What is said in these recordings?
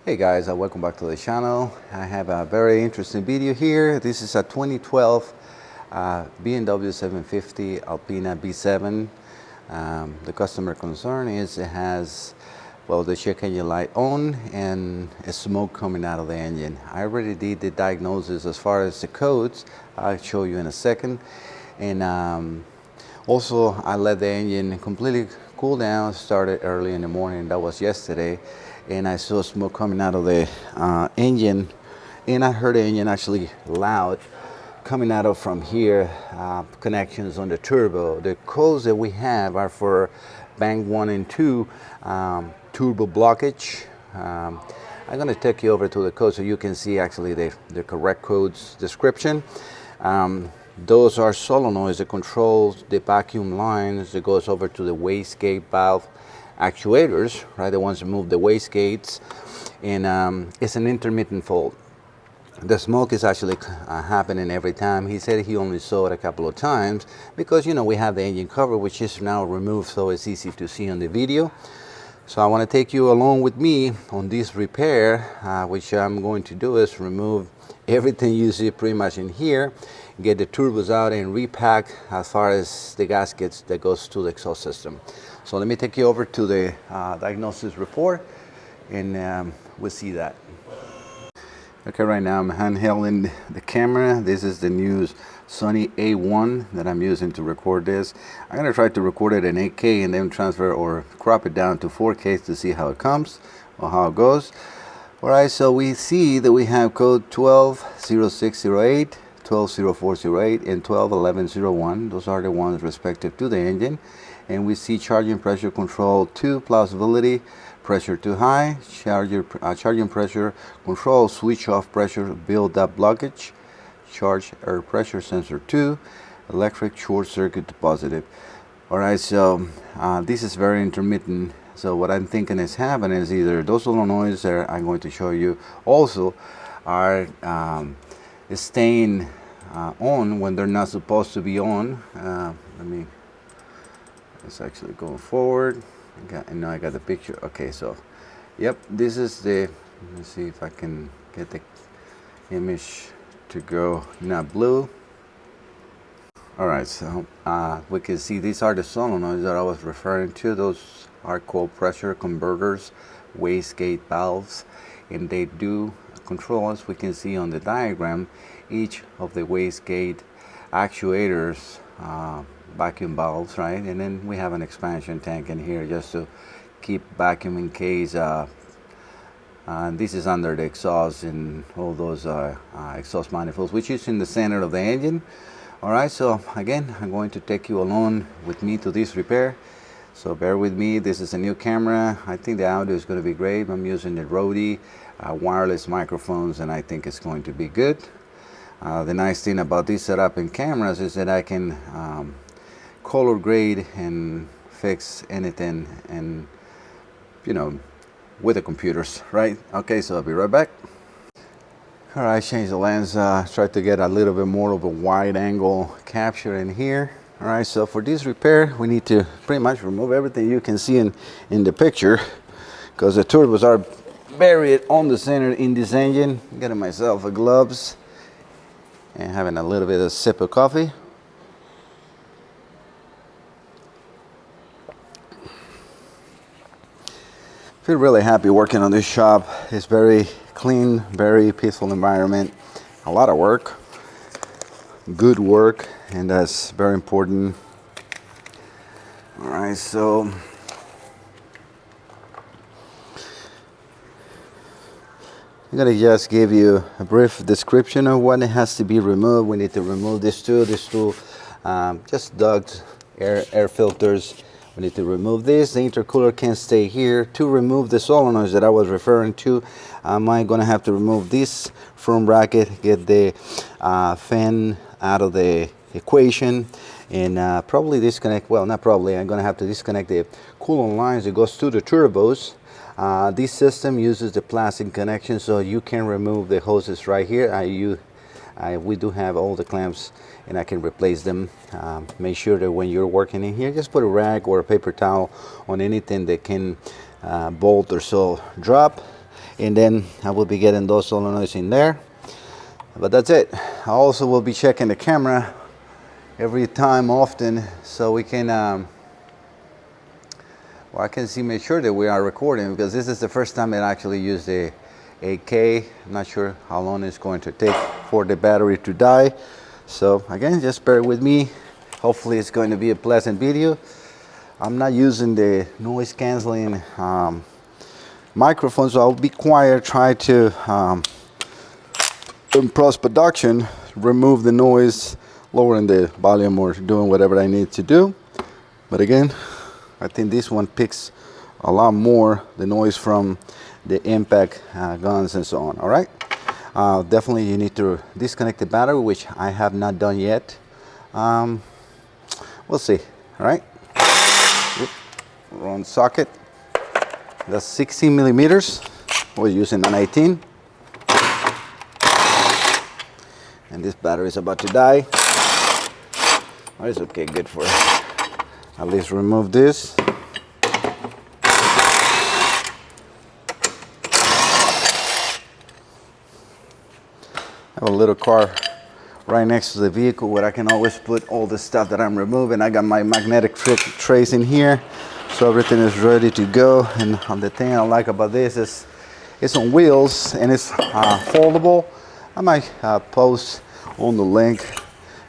Hey guys, welcome back to the channel. I have a very interesting video here. This is a 2012 BMW 750 Alpina B7. The customer concern is it has, well, the check engine light on and a smoke coming out of the engine. I already did the diagnosis as far as the codes. I'll show you in a second. And also, I let the engine completely cool down, started early in the morning. That was yesterday. And I saw smoke coming out of the engine, and I heard the engine actually loud coming out of from here, connections on the turbo. The codes that we have are for bank 1 and 2 turbo blockage. I'm going to take you over to the code so you can see actually the correct codes description. Those are solenoids that control the vacuum lines that goes over to the wastegate valve actuators, right? The ones that move the wastegates, and it's an intermittent fault. The smoke is actually happening every time. He said he only saw it a couple of times because, you know, we have the engine cover, which is now removed, so it's easy to see on the video. So I want to take you along with me on this repair, which I'm going to do is remove everything you see pretty much in here, get the turbos out and repack as far as the gaskets that goes to the exhaust system. So let me take you over to the diagnosis report, and we'll see that. Okay, right now I'm handhelding the camera. This is the new Sony A1 that I'm using to record this. I'm going to try to record it in 8K and then transfer or crop it down to 4K to see how it comes or how it goes. Alright, so we see that we have code 120608, 120408, and 121101. Those are the ones respective to the engine. And we see charging pressure control 2, plausibility, pressure too high, charging pressure control, switch off pressure, build up blockage, charge air pressure sensor 2, electric short circuit to positive. Alright, so this is very intermittent. So what I'm thinking is happening is either those solenoids that I'm going to show you also are staying on when they're not supposed to be on. Let's actually go forward. And now I got the picture. Okay, so yep, this is the, let me see if I can get the image to go not blue. Alright, so we can see these are the solenoids that I was referring to. Those are called pressure converters, wastegate valves, and they do control, as we can see on the diagram, each of the wastegate actuators, vacuum valves, right? And then we have an expansion tank in here just to keep vacuum in case this is under the exhaust and all those exhaust manifolds, which is in the center of the engine. All right, so again, I'm going to take you along with me to this repair, so bear with me. This is a new camera. I think the audio is going to be great. I'm using the Rode wireless microphones, and I think it's going to be good. The nice thing about this setup in cameras is that I can color grade and fix anything, and you know, with the computers, right? Okay, so I'll be right back. All right, change the lens, try to get a little bit more of a wide angle capture in here. All right, so for this repair we need to pretty much remove everything you can see in the picture, because the turbos are buried on the center in this engine. Getting myself a gloves and having a little bit of sip of coffee. Feel really happy working on this shop. It's very clean, very peaceful environment. A lot of work, good work, and that's very important. All right, so I'm gonna just give you a brief description of what has to be removed. We need to remove these two just duct air filters. We need to remove this. The intercooler can stay here. To remove the solenoids that I was referring to, I'm going to have to remove this front bracket, get the fan out of the equation, and probably disconnect, well, not probably, I'm going to have to disconnect the coolant lines that goes to the turbos. This system uses the plastic connection, so you can remove the hoses right here. We do have all the clamps, and I can replace them. Make sure that when you're working in here, just put a rag or a paper towel on anything that can bolt or so drop. and then I will be getting those solenoids in there. But that's it. I also will be checking the camera every time often, so we can I can make sure that we are recording, because this is the first time that I actually use the 8K. I'm not sure how long it's going to take for the battery to die. So again, just bear with me. Hopefully it's going to be a pleasant video. I'm not using the noise canceling microphone, so I'll be quiet, try to in post-production remove the noise, lowering the volume or doing whatever I need to do. But again, I think this one picks a lot more the noise from the impact guns and so on. All right, definitely you need to disconnect the battery, which I have not done yet. We'll see. All right, wrong socket. That's 16 millimeters. We're using an 18, and this battery is about to die. Oh, it's okay, good for it. At least remove this. I have a little car right next to the vehicle where I can always put all the stuff that I'm removing. I got my magnetic trays in here, so everything is ready to go. And the thing I like about this is it's on wheels and it's foldable. I might post on the link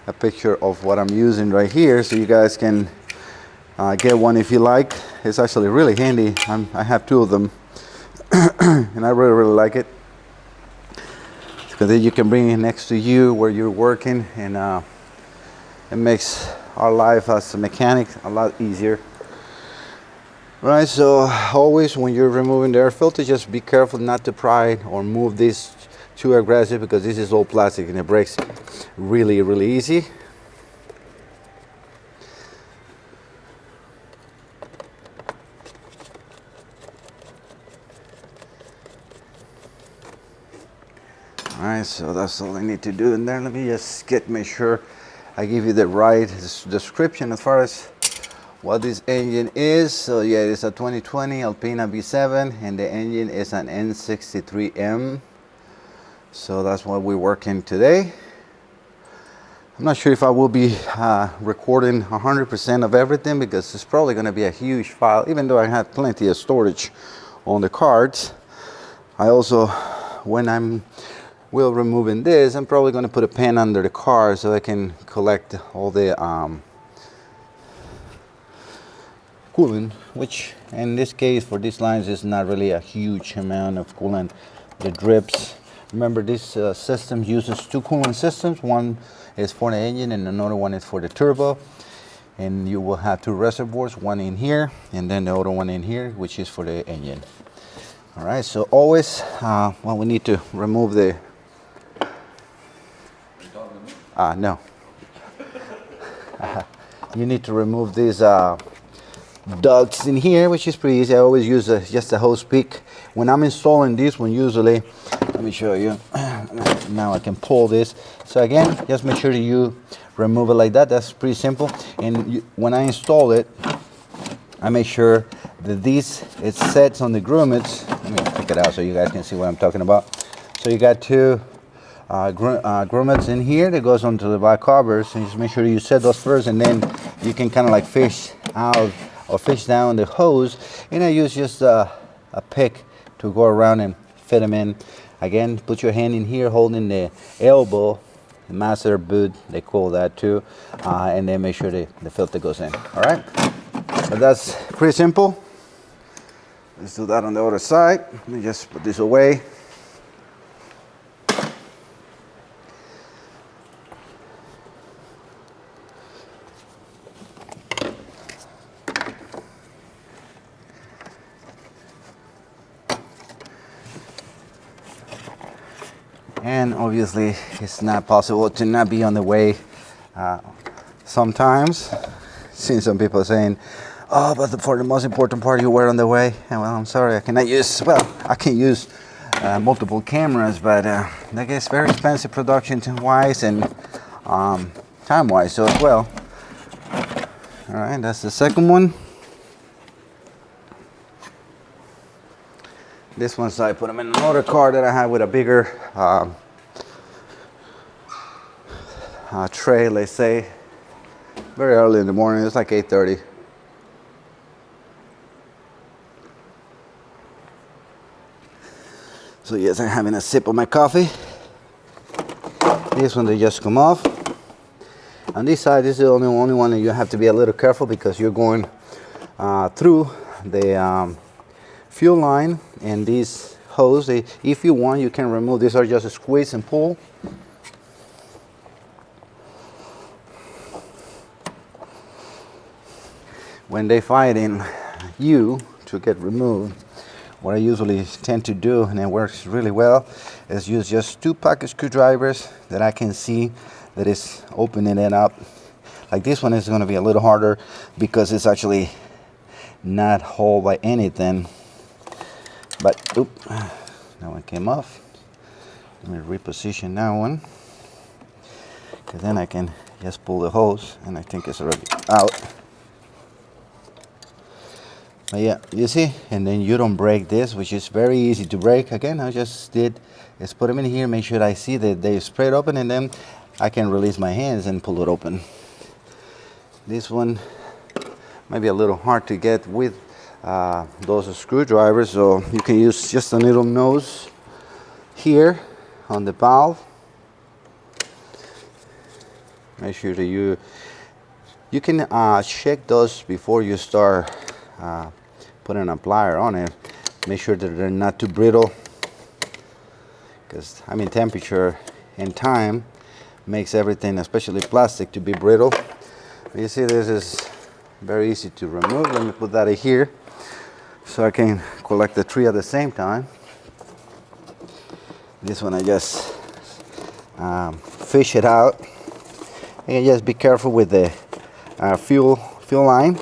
a picture of what I'm using right here, so you guys can get one if you like. It's actually really handy. I have two of them and I really like it, because then you can bring it next to you where you're working, and it makes our life as a mechanic a lot easier. Right, so always when you're removing the air filter, just be careful not to pry or move this too aggressive, because this is all plastic and it breaks really easy. All right, so that's all I need to do in there. Let me just make sure I give you the right description as far as what this engine is. So yeah, it's a 2020 Alpina B7, and the engine is an N63M. So that's what we're working today. I'm not sure if I will be recording 100% of everything, because it's probably going to be a huge file, even though I have plenty of storage on the cards. I also, when I'm removing this, I'm probably going to put a pen under the car so I can collect all the coolant, which in this case for these lines is not really a huge amount of coolant. The drips, remember this system uses two coolant systems. One is for the engine and another one is for the turbo, and you will have two reservoirs, one in here and then the other one in here, which is for the engine. All right, so always well, we need to remove the no. You need to remove these ducts in here, which is pretty easy. I always use just a hose pick when I'm installing this one. Usually, let me show you. Now I can pull this. So again, just make sure that you remove it like that. That's pretty simple. And when I install it, I make sure that it sets on the grommets. Let me pick it out so you guys can see what I'm talking about. So you got two grommets in here that goes onto the back covers, and just make sure you set those first, and then you can kind of like fish out or fish down the hose. And I use just a pick to go around and fit them in. Again, put your hand in here holding the elbow, the master boot, they call that too, and then make sure the filter goes in. All right, but that's pretty simple. Let's do that on the other side. Let me just put this away. And obviously it's not possible to not be on the way sometimes. Seen some people saying, oh, but for the most important part you were on the way. And well, I'm sorry, I cannot use, well, I can use multiple cameras, but that gets very expensive production wise and time wise, so as well. All right, that's the second one. This one side, put them in another car that I have with a bigger tray, let's say. Very early in the morning, it's like 8:30. So yes, I'm having a sip of my coffee. This one, they just come off. On this side, this is the only one that you have to be a little careful because you're going through the fuel line, and these hose, if you want, you can remove. These are just a squeeze and pull. When they fighting you to get removed, what I usually tend to do, and it works really well, is use just 2 pocket screwdrivers that I can see that is opening it up. Like this one is going to be a little harder because it's actually not hole by anything. But oop, that one came off. Let me reposition that one, because then I can just pull the hose, and I think it's already out. But yeah, you see, and then you don't break this, which is very easy to break. Again, I just did is put them in here, make sure I see that they spread open, and then I can release my hands and pull it open. This one might be a little hard to get with those screwdrivers, so you can use just a little nose here on the valve. Make sure that you can check those before you start putting a plier on it. Make sure that they're not too brittle, because I mean temperature and time makes everything, especially plastic, to be brittle. But you see, this is very easy to remove. Let me put that in here so I can collect the 3 at the same time. This one I just fish it out, and just be careful with the fuel line.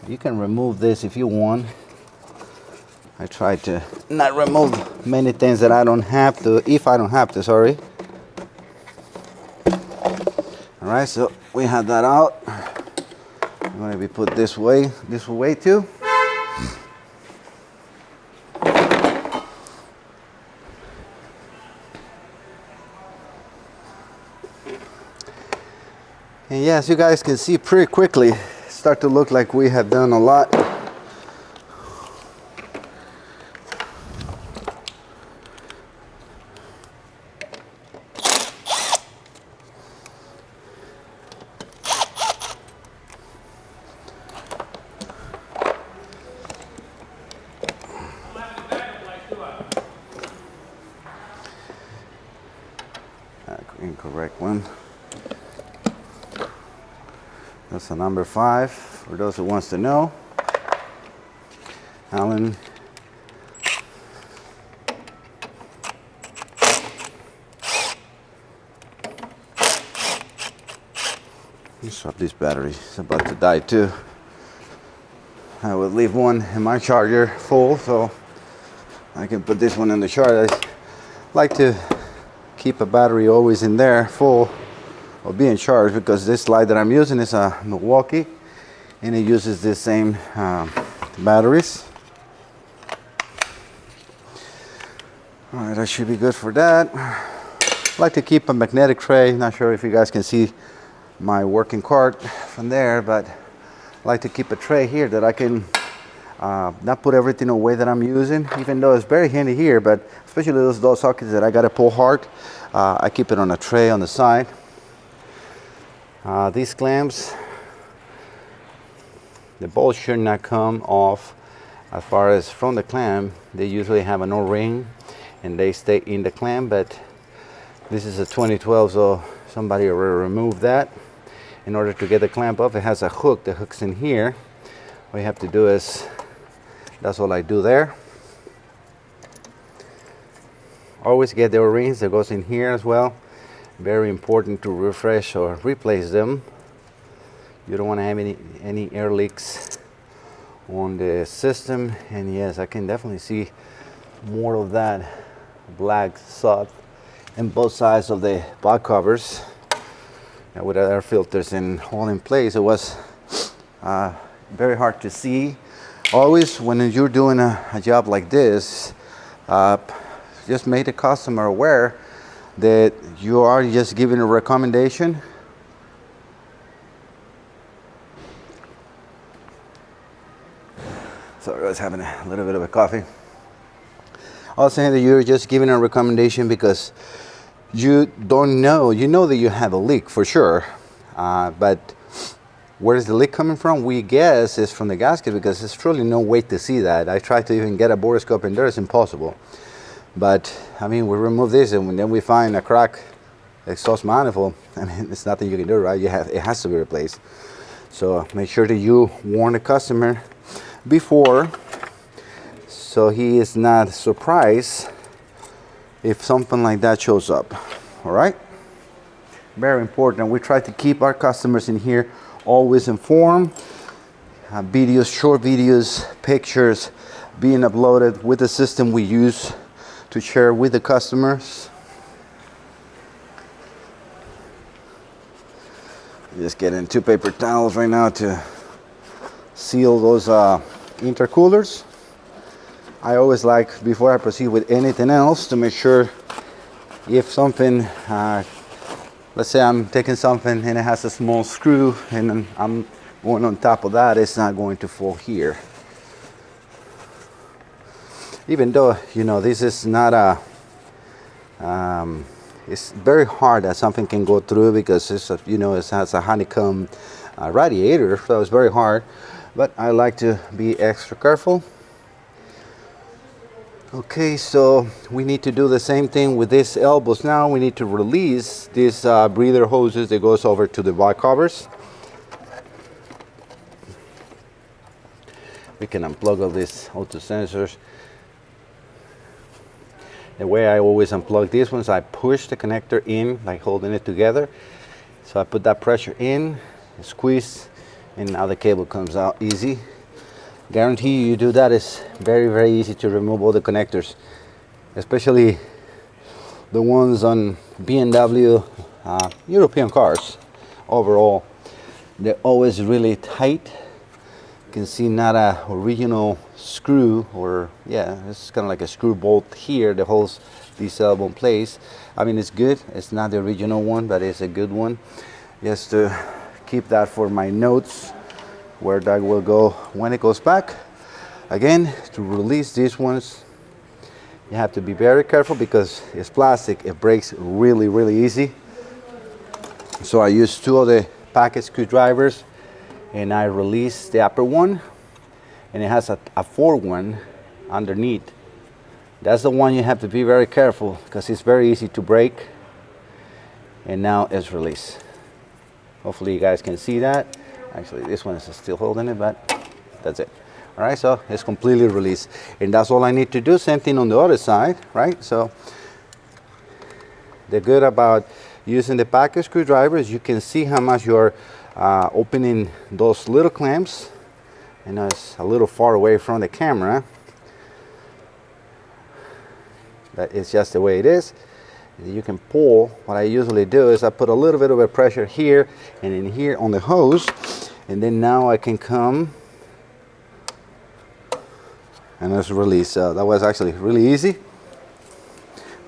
You can remove this if you want. I try to not remove many things that I don't have to, if I don't have to, sorry. All right, so we have that out. I'm going to be put this way too. And yes, you guys can see pretty quickly, start to look like we have done a lot. Incorrect one. That's a number 5 for those who wants to know. Allen. Let's swap this battery. It's about to die too. I will leave one in my charger full, so I can put this one in the charger. I like to keep a battery always in there full or being charged, because this light that I'm using is a Milwaukee, and it uses the same batteries. All right, that should be good for that. I like to keep a magnetic tray. Not sure if you guys can see my working cart from there, but I like to keep a tray here that I can not put everything away that I'm using, even though it's very handy here, but especially those sockets that I gotta pull hard, I keep it on a tray on the side. These clamps, the bolts should not come off. As far as from the clamp, they usually have an O-ring and they stay in the clamp, but this is a 2012, so somebody already removed that. In order to get the clamp off, it has a hook. The hook's in here. What you have to do is, that's all I do there. Always get the O-rings that goes in here as well. Very important to refresh or replace them. You don't want to have any air leaks on the system. And yes, I can definitely see more of that black soot in both sides of the back covers. And with the air filters all in place, it was very hard to see. Always when you're doing a job like this, just make the customer aware that you are just giving a recommendation. Sorry, I was having a little bit of a coffee. I was saying that you're just giving a recommendation because you don't know, you know that you have a leak for sure, but where is the leak coming from? We guess it's from the gasket because there's truly no way to see that. I tried to even get a borescope in there, it's impossible. But I mean, we remove this and then we find a crack exhaust manifold. I mean, it's nothing you can do, right? It has to be replaced. So make sure that you warn the customer before, so he is not surprised if something like that shows up. All right, very important. We try to keep our customers in here always informed. Videos, short videos, pictures being uploaded with the system we use to share with the customers. Just getting 2 paper towels right now to seal those intercoolers. I always like, before I proceed with anything else, to make sure if something, let's say I'm taking something and it has a small screw and I'm going on top of that, it's not going to fall here. Even though, you know, this is not a, it's very hard that something can go through because it's a, you know, it has a honeycomb radiator, so it's very hard. But I like to be extra careful. Okay, so we need to do the same thing with these elbows now. We need to release these breather hoses that goes over to the valve covers. We can unplug all these auto sensors. The way I always unplug these ones, I push the connector in, like holding it together. So I put that pressure in, squeeze, and now the cable comes out easy. Guarantee you do that, is very, very easy to remove all the connectors, especially the ones on BMW European cars. Overall, they're always really tight. You can see not a original screw, or yeah, it's kind of like a screw bolt here that holds this elbow in place. I mean, it's good. It's not the original one, but it's a good one. Just to keep that for my notes, where that will go when it goes back. Again, to release these ones, you have to be very careful because it's plastic. It breaks really, really easy. So I use 2 of the packet screwdrivers and I release the upper one, and it has a 4 one underneath. That's the one you have to be very careful because it's very easy to break. And now it's released. Hopefully you guys can see that. Actually, this one is still holding it, but that's it. All right, so it's completely released. And that's all I need to do. Same thing on the other side, right? So the good about using the packet screwdrivers, you can see how much you're opening those little clamps. I know it's a little far away from the camera, but it's just the way it is. You can pull. What I usually do is I put a little bit of a pressure here and in here on the hose, and then now I can come and just release. That was actually really easy.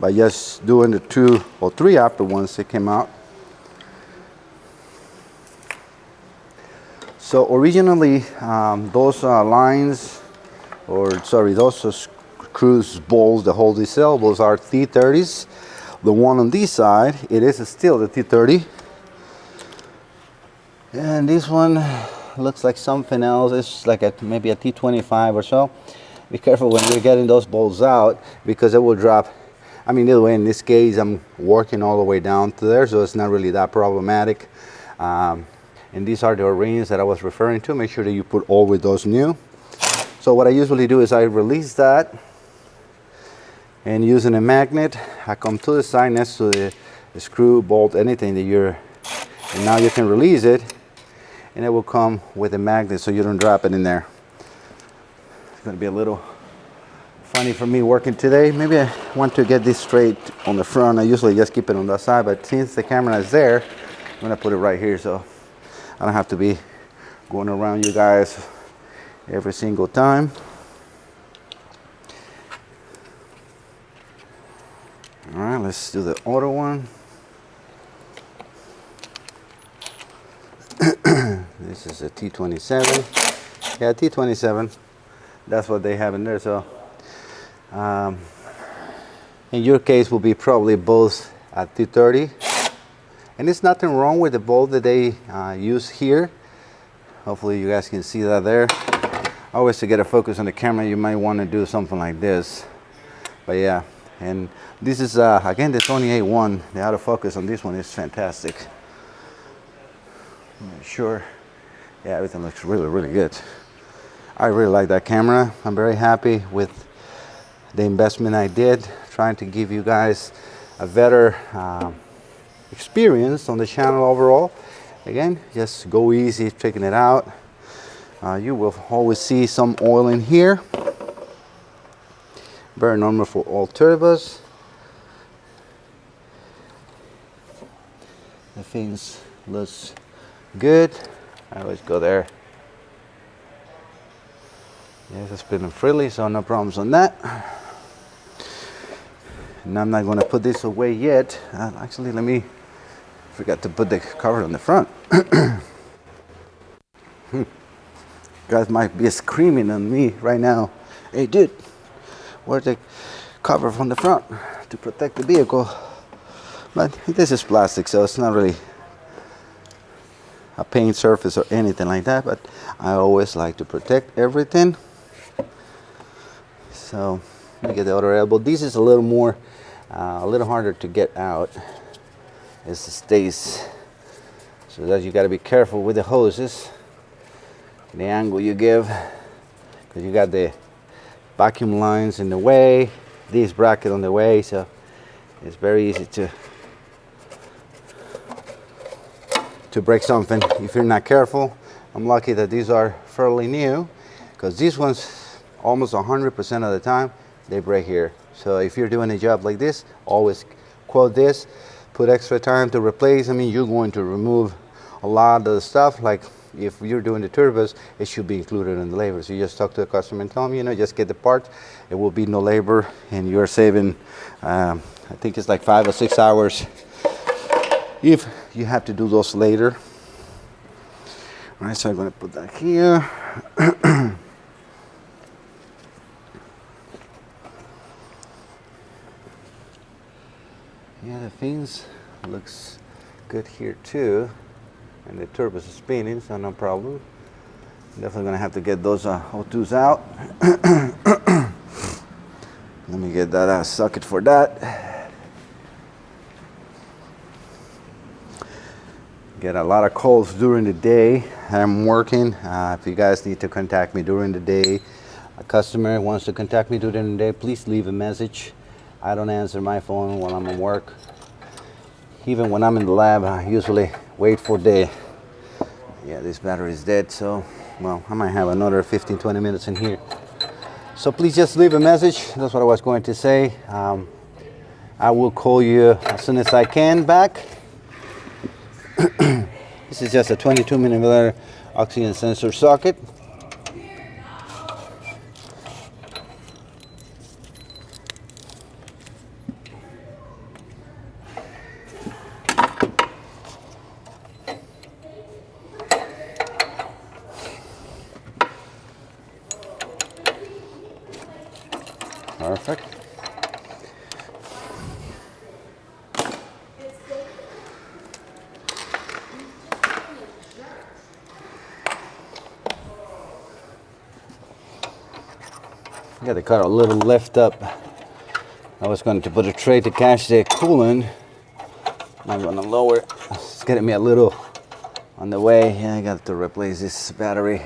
By just doing the 2 or 3 upper ones, it came out. So originally those lines, or sorry, those screws, bolts that hold these elbows are T30s. The one on this side, it is still the T30. And this one looks like something else. It's like maybe a T25 or so. Be careful when you're getting those bolts out because it will drop. I mean, either way, in this case, I'm working all the way down to there, so it's not really that problematic. And these are the O-rings that I was referring to. Make sure that you put all with those new. So what I usually do is I release that, and using a magnet, I come to the side next to the screw, bolt, anything that you're, and now you can release it, and it will come with a magnet so you don't drop it in there. It's going to be a little funny for me working today. Maybe I want to get this straight on the front. I usually just keep it on that side, but since the camera is there, I'm going to put it right here so I don't have to be going around you guys every single time. All right, let's do the other one. This is a T27. Yeah, T27. That's what they have in there. So in your case will be probably both at 230. And there's nothing wrong with the bulb that they use here. Hopefully you guys can see that there. Always to get a focus on the camera, you might want to do something like this. But yeah, and this is again the 28-1. The autofocus on this one is fantastic. Make sure, yeah, everything looks really good. I really like that camera. I'm very happy with the investment I did, trying to give you guys a better experience on the channel overall. Again, just go easy checking it out. You will always see some oil in here. Very normal for all turbos. The things looks good. I always go there. Yes, it's spinning freely, so no problems on that. And I'm not going to put this away yet. Actually, let me. Forgot to put the cover on the front. Guys might be screaming on me right now. Hey, dude, where's the cover from the front to protect the vehicle? But this is plastic, so it's not really a paint surface or anything like that. But I always like to protect everything. So let me get the other elbow. This is a little more, a little harder to get out. It stays, so that you got to be careful with the hoses, the angle you give, because you got the vacuum lines in the way, this bracket on the way, so it's very easy to break something if you're not careful. I'm lucky that these are fairly new, because these ones almost 100% of the time they break here. So if you're doing a job like this, always quote this. Put extra time to replace. I mean, you're going to remove a lot of the stuff. Like if you're doing the turbos, it should be included in the labor. So you just talk to the customer and tell them, you know, just get the part. It will be no labor, and you're saving, I think it's like 5 or 6 hours if you have to do those later. All right, so I'm going to put that here. Yeah, the fins looks good here too, and the turbos are spinning, so no problem. Definitely gonna have to get those O2s out. Let me get that socket for that. Get a lot of calls during the day. I'm working. If you guys need to contact me during the day, a customer wants to contact me during the day, please leave a message. I don't answer my phone when I'm at work. Even when I'm in the lab, I usually wait for the, yeah, this battery is dead, so, well, I might have another 15-20 minutes in here. So please just leave a message. That's what I was going to say. I will call you as soon as I can back. This is just a 22mm oxygen sensor socket. Perfect. Got the car a little lift up. I was going to put a tray to catch the coolant. I'm going to lower it. It's getting me a little on the way. Yeah, I got to replace this battery.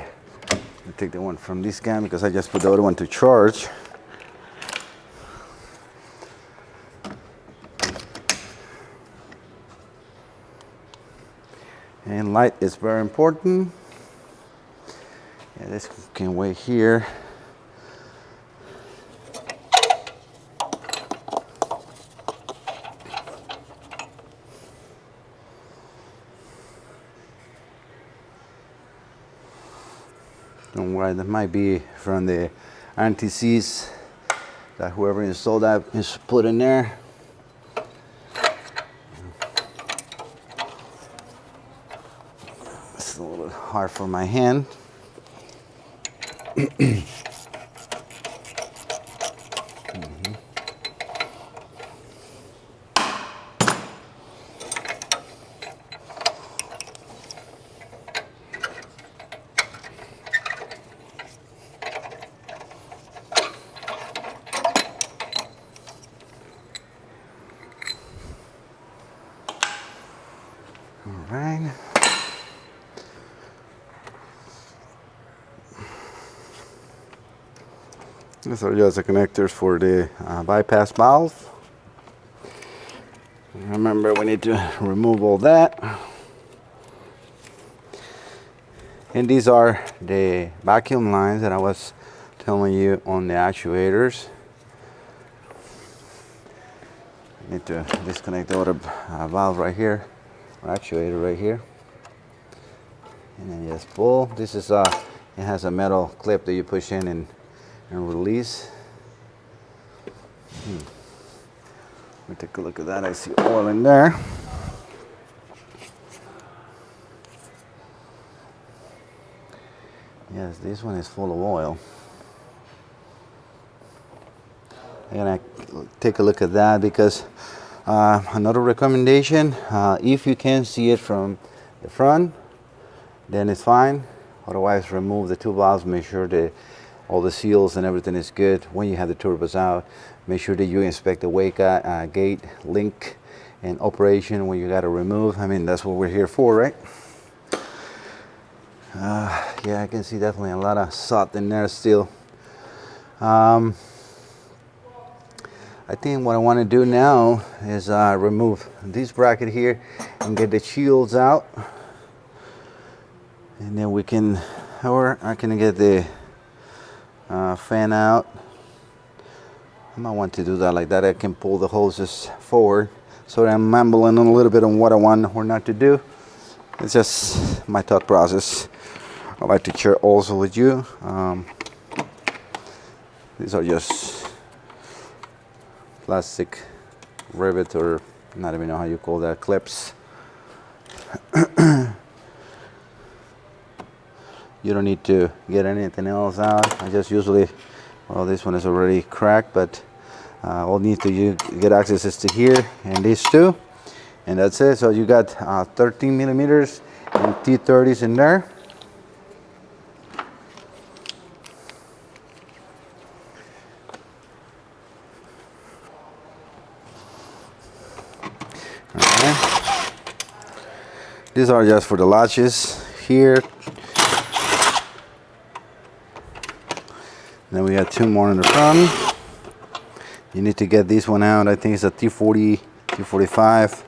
I'll take the one from this guy because I just put the other one to charge. And light is very important. Yeah, this can wait here. Don't worry, that might be from the anti-seize that whoever installed that is put in there. It's a little bit hard for my hand. All right. These are just the connectors for the bypass valve. Remember, we need to remove all that. And these are the vacuum lines that I was telling you on the actuators. I need to disconnect the other valve right here, or actuator right here. And then just pull. This is it has a metal clip that you push in and release. Let me take a look at that. I see oil in there. Yes, this one is full of oil. I'm gonna take a look at that because another recommendation, if you can see it from the front, then it's fine. Otherwise, remove the two valves, make sure that all the seals and everything is good. When you have the turbos out, make sure that you inspect the wake gate, link, and operation when you got to remove. I mean, that's what we're here for, right? Yeah, I can see definitely a lot of soot in there still. I think what I want to do now is remove this bracket here and get the shields out. And then we can, or I can get the fan out. I might want to do that like that. I can pull the hoses forward so that I'm mumbling a little bit on what I want or not to do. It's just my thought process. I'd like to share also with you. These are just plastic rivet, or not even know how you call that, clips. You don't need to get anything else out. I just usually, well, this one is already cracked, but all need to get access is to here and these two, and that's it. So you got 13 millimeters and T30s in there. Okay. These are just for the latches here. Then we have two more in the front. You need to get this one out. I think it's a T40, T45.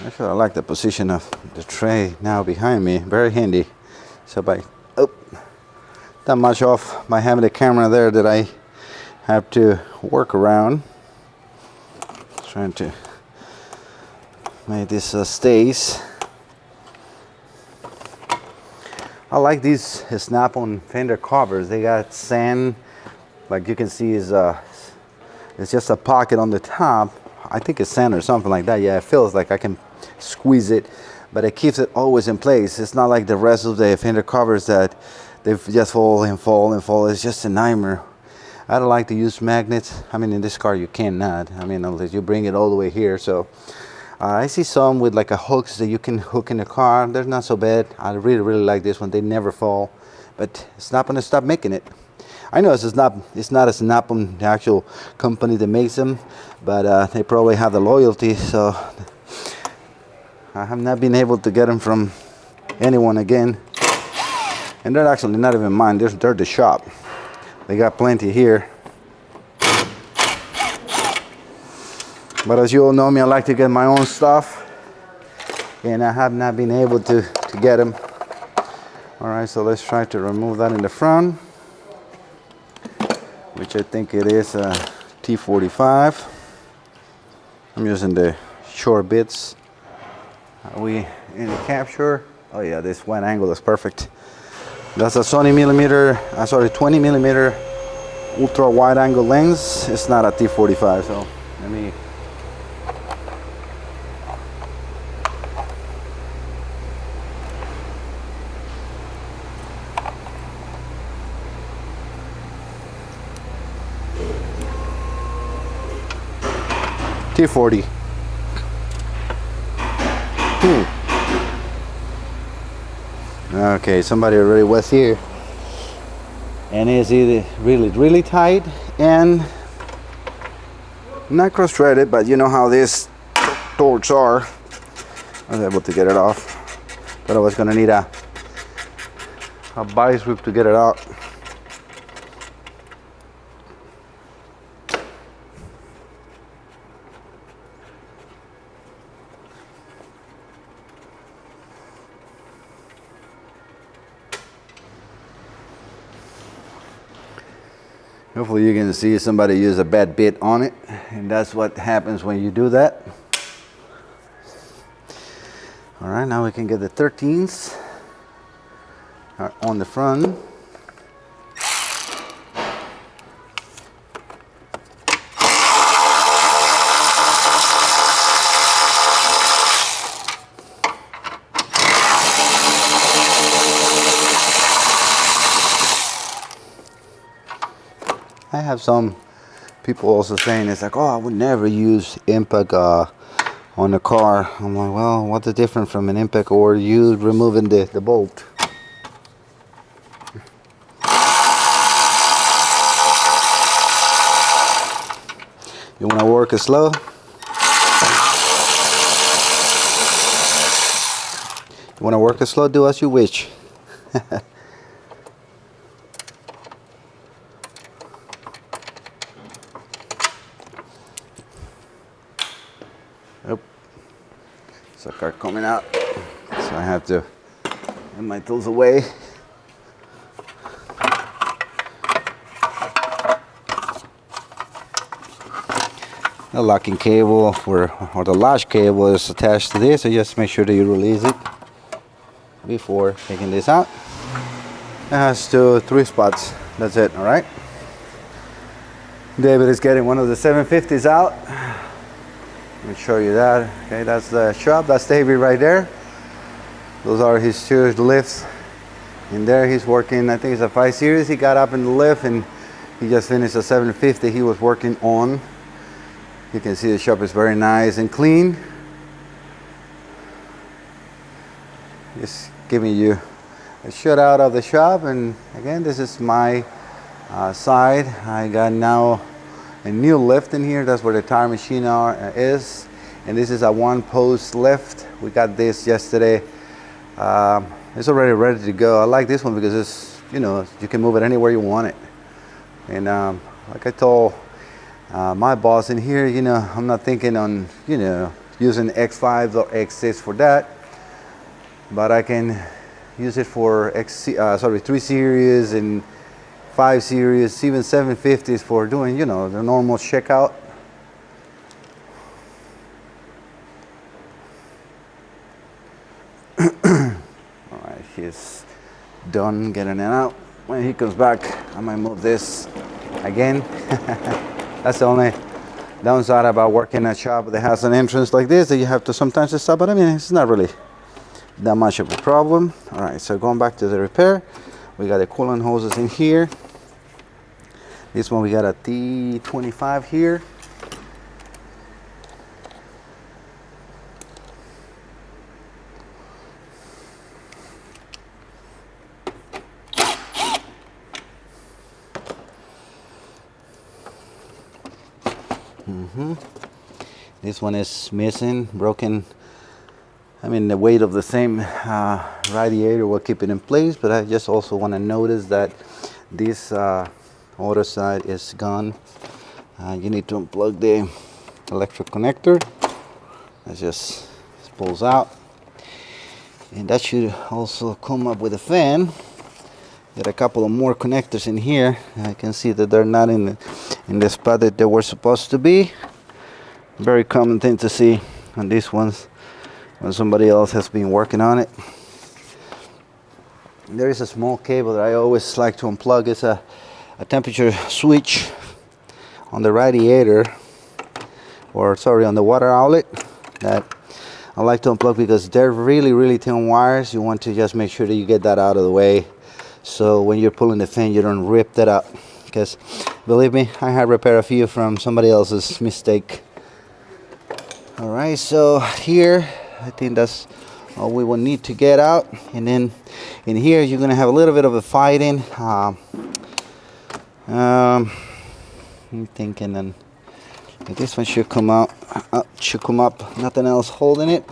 Actually, I like the position of the tray now behind me. Very handy. So by that much off by having the camera there that I have to work around. Trying to make this stays. I like these snap-on fender covers. They got sand, like you can see, it's just a pocket on the top. I think it's sand or something like that. Yeah, it feels like I can squeeze it, but it keeps it always in place. It's not like the rest of the fender covers that they just fall and fall and fall. It's just a nightmare. I don't like to use magnets. I mean, in this car you cannot. I mean, unless you bring it all the way here. So I see some with like a hooks that you can hook in the car. They're not so bad. I really like this one. They never fall, but it's not gonna stop making it. I know it's not a Snap-on, the actual company that makes them, but they probably have the loyalty. So I have not been able to get them from anyone again. And they're actually not even mine. They're the shop. They got plenty here. But as you all know me, I like to get my own stuff, and I have not been able to get them. All right, so let's try to remove that in the front, which I think it is a T45. I'm using the short bits. We in the capture. Oh yeah, this wide angle is perfect. That's a 20 millimeter ultra wide angle lens. It's not a T45, so let me. T40. Okay, somebody already was here, and it's either really tight and not cross-threaded, but you know how these torques are. I was able to get it off, but I was gonna need a vice grip to get it out. Hopefully you can see somebody use a bad bit on it, and that's what happens when you do that. All right, now we can get the 13s on the front. I have some people also saying it's like, oh, I would never use impact on the car. I'm like, well, what's the difference from an impact or you removing the bolt? You want to work it slow? You want to work it slow? Do as you wish. It's a car coming out, so I have to get my tools away. The locking cable or the latch cable is attached to this, so just make sure that you release it before taking this out. It has 3 spots. That's it. All right. David is getting one of the 750s out. Let me show you that. Okay, that's the shop. That's David right there. Those are his 2 lifts. In there he's working, I think it's a 5 series. He got up in the lift and he just finished a 750 he was working on. You can see the shop is very nice and clean. Just giving you a shout out of the shop. And again, this is my side. I got now a new lift in here. That's where the tire machine is, and this is a 1-post lift. We got this yesterday. It's already ready to go. I like this one because it's, you know, you can move it anywhere you want it. And like I told my boss in here, you know, I'm not thinking on, you know, using X5s or X6 for that, but I can use it for 3 series and 5 series, even 750s for doing, you know, the normal checkout. All right, he's done getting it out. When he comes back, I might move this again. That's the only downside about working at a shop that has an entrance like this, that you have to sometimes stop, but I mean, it's not really that much of a problem. All right, so going back to the repair, we got the coolant hoses in here. This one we got a T25 here. This one is missing, broken. I mean, the weight of the same radiator will keep it in place, but I just also want to notice that this outer side is gone. You need to unplug the electric connector. That just pulls out, and that should also come up with a fan. Got a couple of more connectors in here. I can see that they're not in the spot that they were supposed to be. Very common thing to see on these ones. when somebody else has been working on it. There is a small cable that I always like to unplug. It's a temperature switch on the radiator, or sorry, on the water outlet, that I like to unplug because they're really thin wires. You want to just make sure that you get that out of the way, so when you're pulling the fan you don't rip that up, because believe me, I had repaired a few from somebody else's mistake. Alright, so here I think that's all we will need to get out, and then in here you're gonna have a little bit of a fighting. I'm thinking then this one should come out, should come up, nothing else holding it.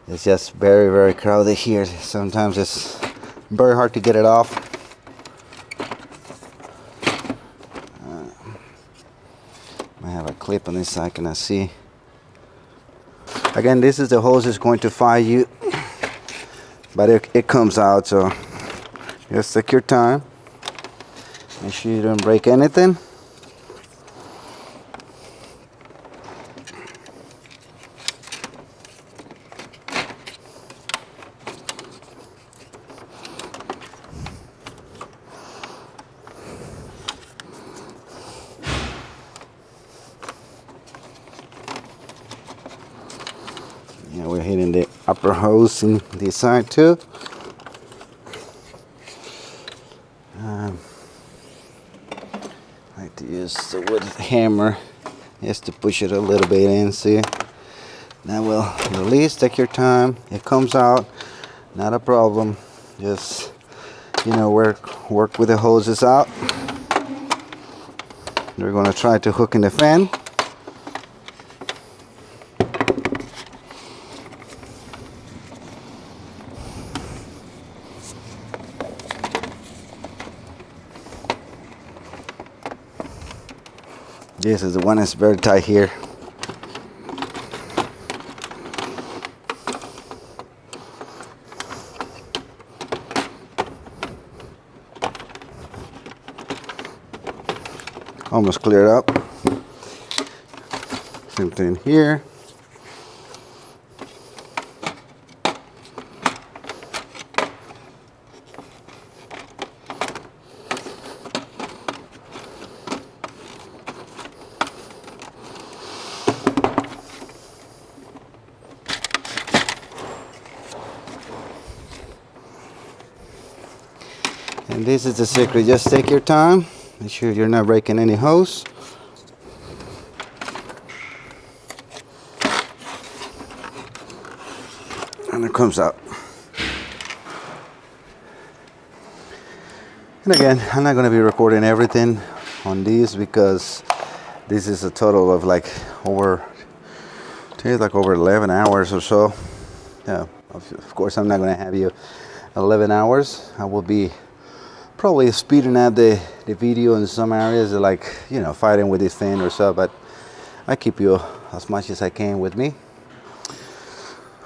It's just very crowded here. Sometimes it's very hard to get it off. I have a clip on this side, can I see? Again, this is the hose that's going to fire you, but it comes out, so just take your time. Make sure you don't break anything. Yeah, we're hitting the upper hose in this side too. I like to use the wood hammer just to push it a little bit in, see? That will release, take your time. It comes out, not a problem. Just, you know, work with the hoses out. We're gonna try to hook in the fan. This is the one that's very tight here. Almost cleared up. Same thing here. And this is the secret, just take your time, make sure you're not breaking any hose. And it comes out. And again, I'm not going to be recording everything on these because this is a total of like over 11 hours or so. Yeah, of course I'm not going to have you 11 hours. I will be probably speeding up the video in some areas, like, you know, fighting with this fan or so, but I keep you as much as I can with me.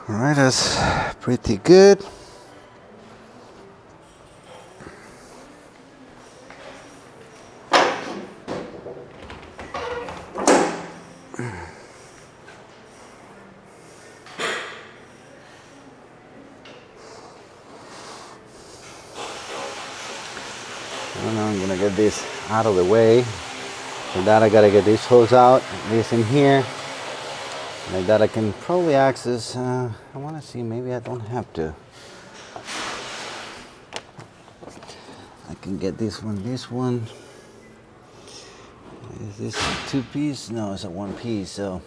All right, that's pretty good. I'm gonna get this out of the way. For that I gotta get this hose out, this in here. Like that I can probably access, I wanna see, maybe I don't have to. I can get this one. Is this a two-piece? No, it's a one-piece, so.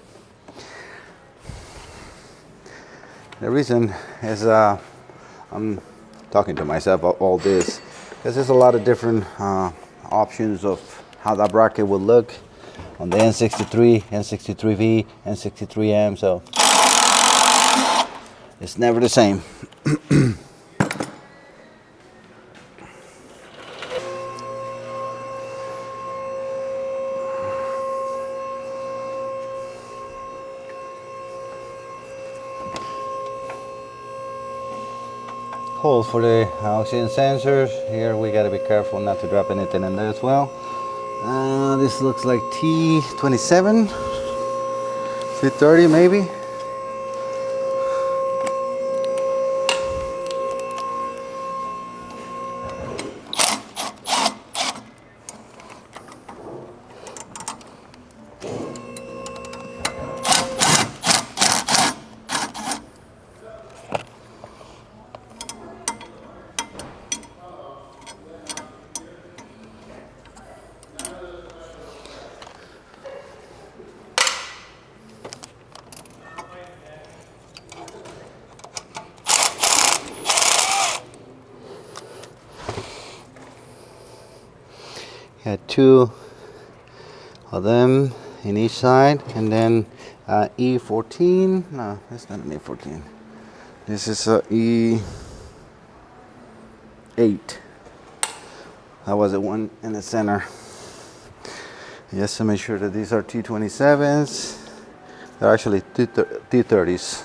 The reason is I'm talking to myself all this, because there's a lot of different options of how that bracket will look on the N63, N63V, N63M, so it's never the same. Holes for the oxygen sensors. Here we got to be careful not to drop anything in there as well. This looks like T27, T30 maybe. Had two of them in each side, and then E14. No, that's not an E14. This is a E8. That was the one in the center. Just to make sure that these are T27s. They're actually T30s.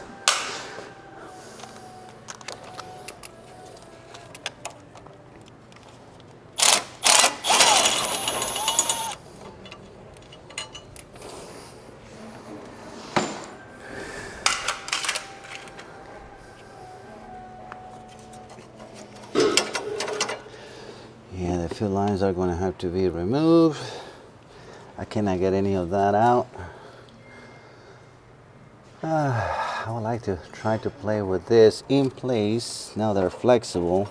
Yeah, the fuel lines are going to have to be removed. I cannot get any of that out. I would like to try to play with this in place. Now they're flexible.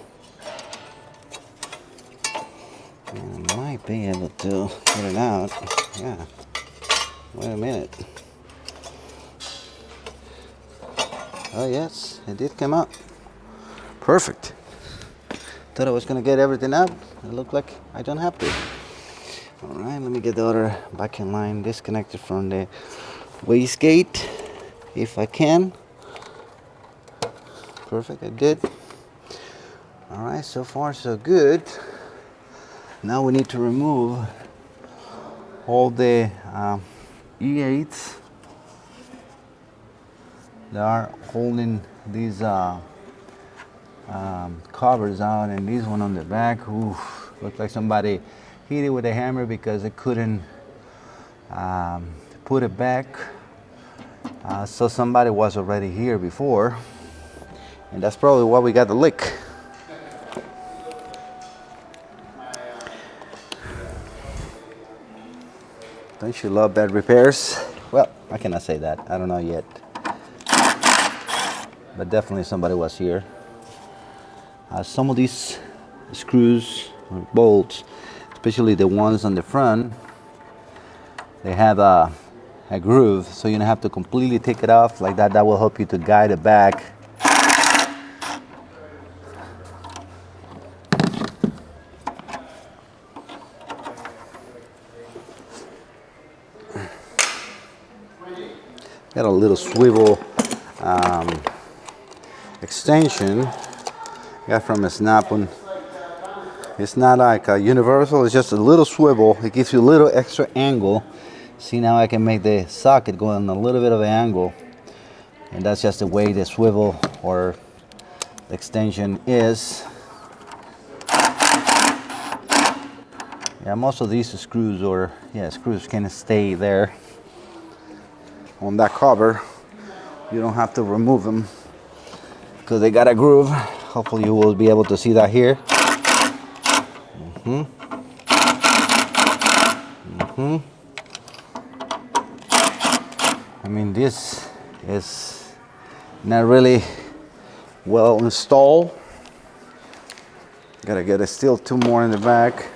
And I might be able to get it out. Yeah. Wait a minute. Oh yes, it did come out. Perfect. Thought I was going to get everything out. It looked like I don't have to. All right, let me get the other back in line disconnected from the wastegate if I can. Perfect, I did. All right, so far so good. Now we need to remove all the E8s that are holding these covers out, and this one on the back, oof, looked like somebody hit it with a hammer because they couldn't put it back. So somebody was already here before, and that's probably why we got the leak. Don't you love bad repairs? Well, I cannot say that. I don't know yet. But definitely somebody was here. Some of these screws or bolts, especially the ones on the front, they have a groove, so you don't have to completely take it off like that. That will help you to guide it back. Got a little swivel extension. Got from a Snap-on. It's not like a universal, it's just a little swivel. It gives you a little extra angle. See, now I can make the socket go on a little bit of an angle, and that's just the way the swivel or the extension is. Yeah, most of these screws screws can stay there on that cover. You don't have to remove them because they got a groove. Hopefully you will be able to see that here. I mean, this is not really well installed. Gotta get still two more in the back.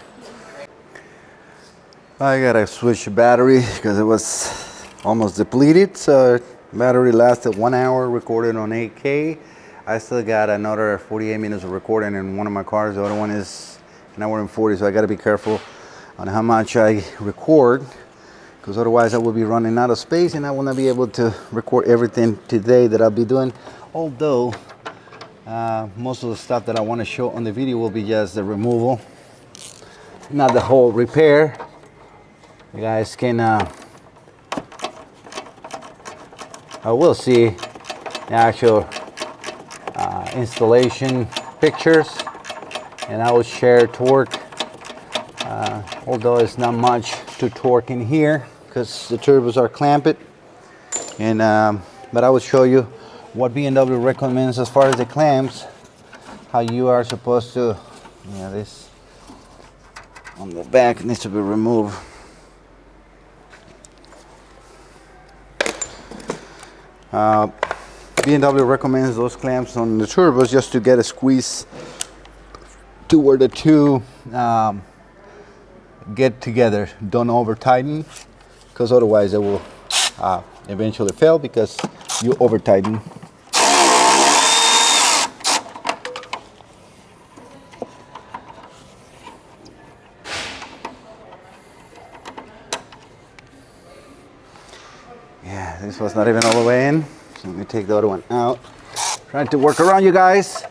I gotta switch the battery because it was almost depleted. So battery lasted 1 hour, recorded on 8K. I still got another 48 minutes of recording in one of my cars. The other one is an hour and 40, so I gotta be careful on how much I record, because otherwise I will be running out of space and I will not be able to record everything today that I'll be doing. Although most of the stuff that I want to show on the video will be just the removal, not the whole repair. You guys can I will see the actual installation pictures, and I will share torque although it's not much to torque in here because the turbos are clamped. And but I will show you what BMW recommends as far as the clamps, how you are supposed to, yeah, this on the back needs to be removed. BMW recommends those clamps on the turbos just to get a squeeze to where the two get together. Don't over tighten, because otherwise it will eventually fail because you over tighten. Yeah, this was not even all the way in. So let me take the other one out. Trying to work around you guys.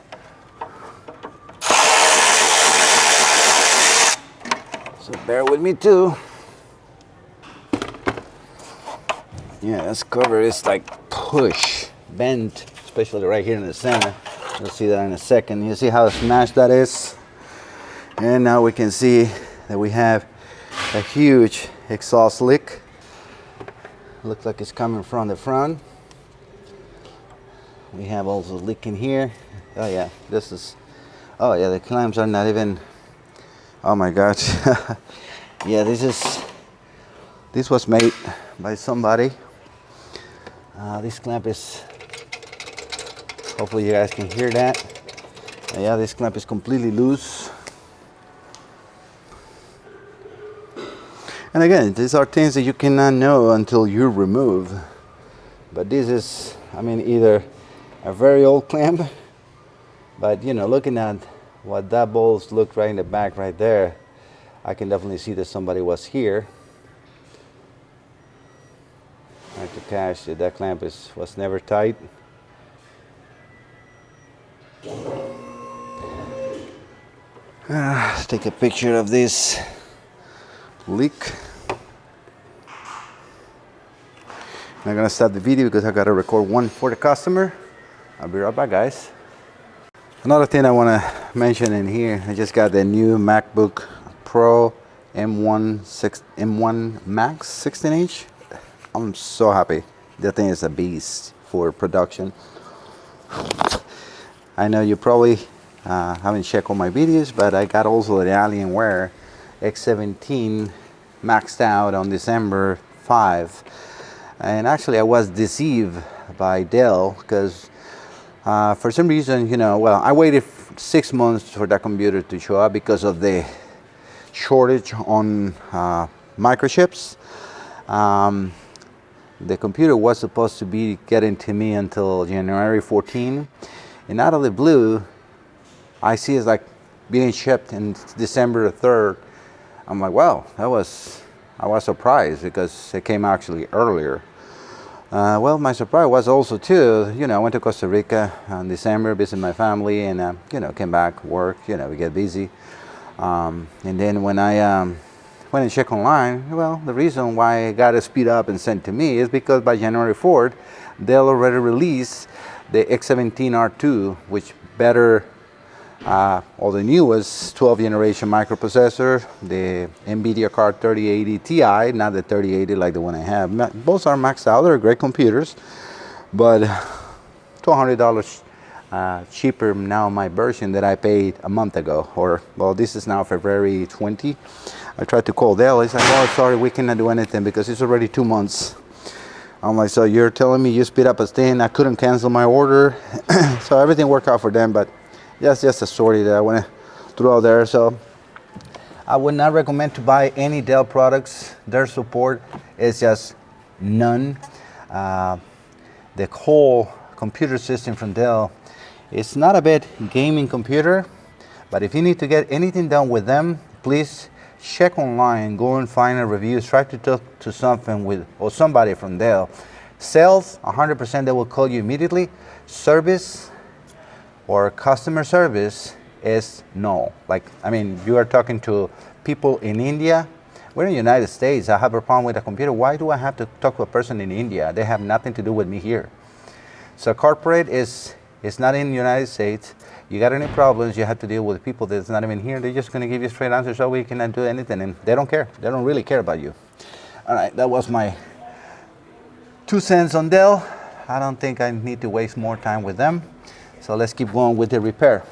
So bear with me too. Yeah, this cover is like bent, especially right here in the center. You'll see that in a second. You see how smashed that is? And now we can see that we have a huge exhaust leak. Looks like it's coming from the front. We have also leak in here. Oh yeah, oh yeah, the clamps are not even, oh my gosh. Yeah, this was made by somebody. This clamp is, hopefully you guys can hear that. Yeah, this clamp is completely loose. And again, these are things that you cannot know until you remove. But this is, I mean, either a very old clamp, but you know, looking at what that bolts looked right in the back right there, I can definitely see that somebody was here. Trying to catch that clamp was never tight. Let's take a picture of this leak. I'm gonna stop the video because I gotta record one for the customer. I'll be right back, guys. Another thing I want to mention in here, I just got the new MacBook Pro M1 Max 16-inch. I'm so happy. That thing is a beast for production. I know you probably haven't checked all my videos, but I got also the Alienware X17 maxed out on December 5. And actually I was deceived by Dell because for some reason, you know, well, I waited 6 months for that computer to show up because of the shortage on microchips. The computer was supposed to be getting to me until January 14, and out of the blue I see it's like being shipped in December 3rd. I'm like, wow, I was surprised because it came actually earlier. Well, my surprise was also too, you know, I went to Costa Rica in December, visit my family, and you know, came back, work, you know, we get busy. And then when I went and checked online, well, the reason why it got speed up and sent to me is because by January 4th, Dell already released the X17R2, which better, or the newest 12th generation microprocessor, the NVIDIA card 3080 Ti, not the 3080 like the one I have. Both are maxed out, they're great computers, but $200 cheaper now my version that I paid a month ago, or well, this is now February 20. I tried to call Dell. He's like, oh, sorry, we cannot do anything because it's already 2 months. I'm like, so you're telling me you speed up a thing? I couldn't cancel my order. So everything worked out for them, but that's just a story that I want to throw out there. So I would not recommend to buy any Dell products. Their support is just none. The whole computer system from Dell, it's not a bad gaming computer, but if you need to get anything done with them, please check online, go and find a review, try to talk to something with, or somebody from Dell. Sales, 100% they will call you immediately. Service or customer service is no. Like, I mean, you are talking to people in India. We're in the United States. I have a problem with a computer. Why do I have to talk to a person in India? They have nothing to do with me here. So corporate is not in the United States. you got any problems, you have to deal with people that's not even here. They're just going to give you straight answers. So we cannot do anything, and they don't care. They don't really care about you. All right, that was my 2 cents on Dell. I don't think I need to waste more time with them. So let's keep going with the repair.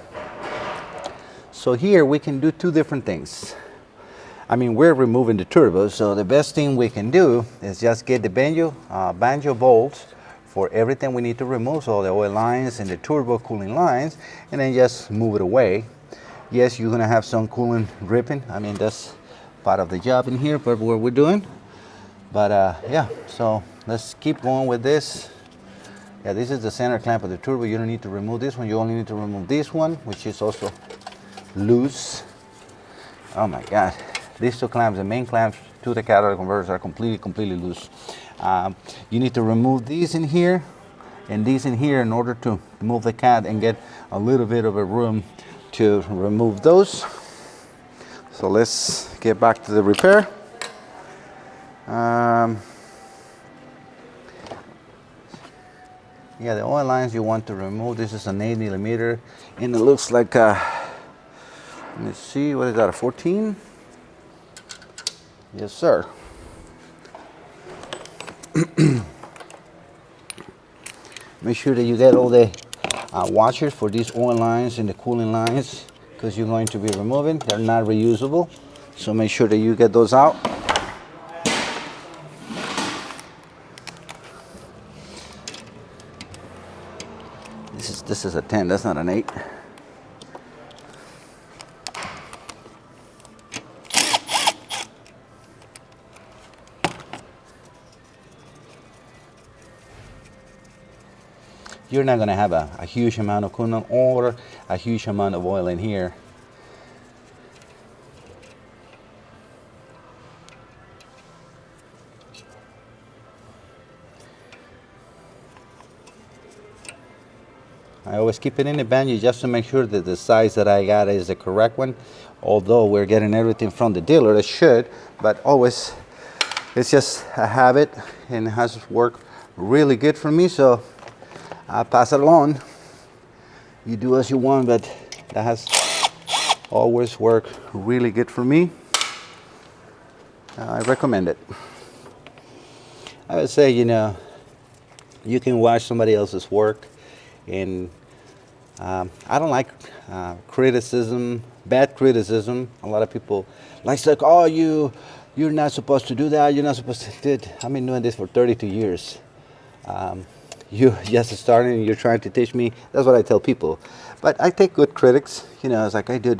So here we can do 2 different things. I mean, we're removing the turbo, so the best thing we can do is just get the banjo bolts for everything we need to remove, so the oil lines and the turbo cooling lines, and then just move it away. Yes, you're gonna have some coolant dripping. I mean, that's part of the job in here, but what we're doing. But yeah, so let's keep going with this. Yeah, this is the center clamp of the turbo. You don't need to remove this one. You only need to remove this one, which is also loose. Oh my God. These 2 clamps, the main clamps to the catalytic converters, are completely loose. You need to remove these in here and these in here in order to move the cat and get a little bit of a room to remove those. So let's get back to the repair. Yeah, the oil lines you want to remove. This is an 8 millimeter, and it looks like let me see, what is that, a 14? Yes, sir. Make sure that you get all the washers for these oil lines and the cooling lines, because you're going to be removing. They're not reusable, so make sure that you get those out. This is a 10, that's not an 8. You're not going to have a huge amount of coolant or a huge amount of oil in here. I always keep it in the banjo just to make sure that the size that I got is the correct one. Although we're getting everything from the dealer, it should, but always, it's just a habit and it has worked really good for me, so I pass it along. You do as you want, but that has always worked really good for me. I recommend it. I would say, you know, you can watch somebody else's work, and I don't like criticism, bad criticism. A lot of people like, oh, you're not supposed to do that. You're not supposed to do it. I've been doing this for 32 years. You just starting and you're trying to teach me. That's what I tell people. But I take good critics. You know, it's like I did.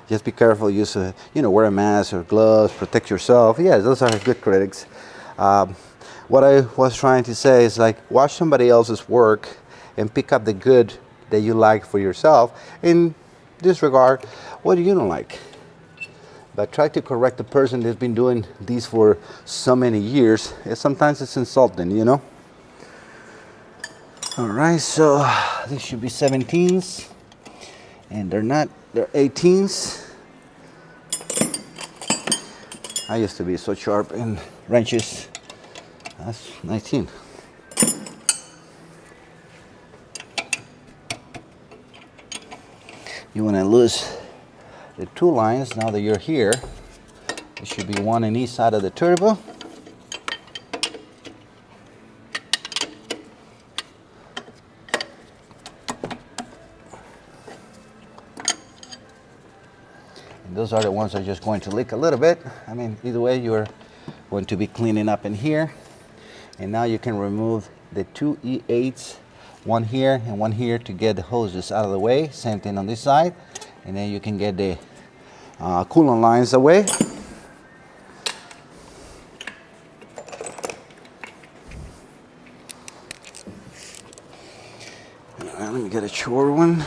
Just be careful. Use wear a mask or gloves. Protect yourself. Yeah, those are good critics. What I was trying to say is, like, watch somebody else's work and pick up the good that you like for yourself. In disregard what you don't like. But try to correct the person that's been doing these for so many years. Sometimes it's insulting, you know. All right, so these should be 17s, and they're not, they're 18s. I used to be so sharp in wrenches. That's 19. You want to lose the 2 lines now that you're here. There should be 1 on each side of the turbo. Those are the ones that are just going to leak a little bit. I mean, either way, you're going to be cleaning up in here. And now you can remove the 2 E8s, 1 here and 1 here, to get the hoses out of the way. Same thing on this side. And then you can get the coolant lines away. Let me get a short one.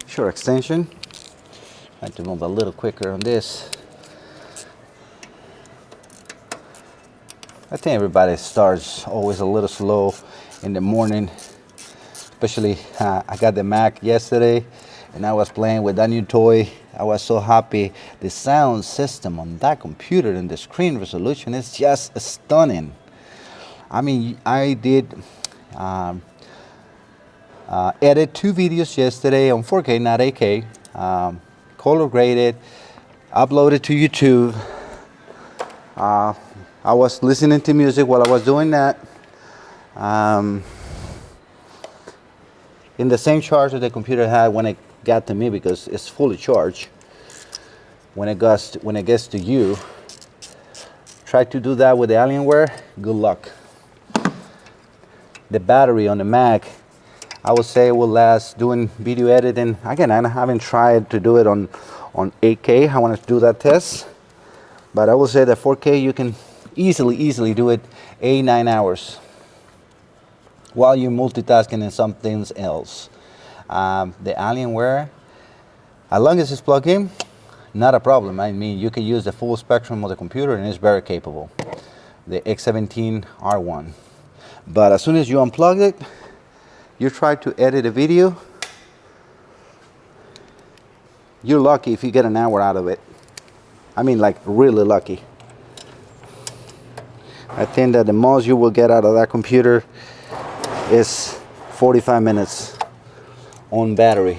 Short extension. I have to move a little quicker on this. I think everybody starts always a little slow in the morning. Especially, I got the Mac yesterday and I was playing with that new toy. I was so happy. The sound system on that computer and the screen resolution is just stunning. I mean, I did Edited 2 videos yesterday on 4K, not 8K. Color graded, uploaded to YouTube. I was listening to music while I was doing that. In the same charge that the computer had when it got to me, because it's fully charged. When it gets to you, try to do that with the Alienware. Good luck. The battery on the Mac, I would say, will last doing video editing. Again, I haven't tried to do it on 8K. I want to do that test, but I will say that 4K you can easily do it 8-9 hours while you're multitasking in something else. The Alienware, as long as it's plugged in, not a problem. I mean, you can use the full spectrum of the computer and it's very capable. The X17R1. But as soon as you unplug it, you try to edit a video, you're lucky if you get an hour out of it. I mean, like really lucky. I think that the most you will get out of that computer is 45 minutes on battery.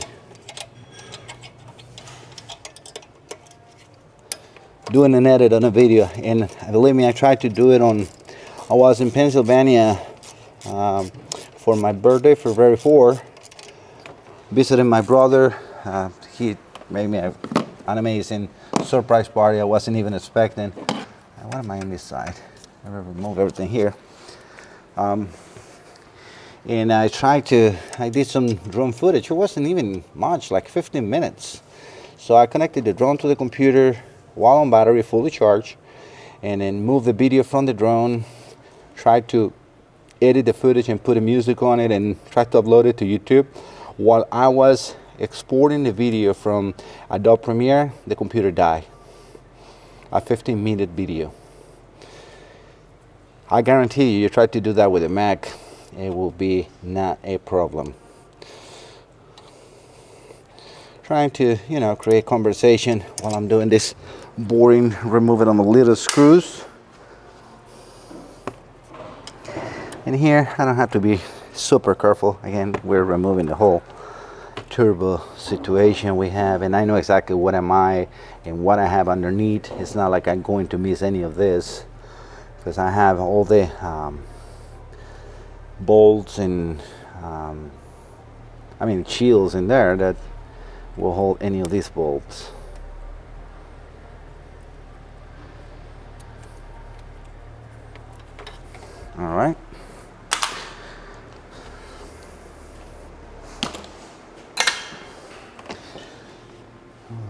Doing an edit on a video, and believe me, I tried to do it on, I was in Pennsylvania for my birthday, February 4, visiting my brother. He made me an amazing surprise party I wasn't even expecting. What am I on this side? I remove everything here. And I did some drone footage. It wasn't even much, like 15 minutes. So I connected the drone to the computer while on battery, fully charged, and then moved the video from the drone, tried to edit the footage and put the music on it and tried to upload it to YouTube. While I was exporting the video from Adobe Premiere, the computer died. A 15-minute video. I guarantee you try to do that with a Mac, it will be not a problem. Trying to, create conversation while I'm doing this boring, removing on the little screws. And here, I don't have to be super careful. Again, we're removing the whole turbo situation we have, and I know exactly what am I and what I have underneath. It's not like I'm going to miss any of this, because I have all the bolts and shields in there that will hold any of these bolts. All right.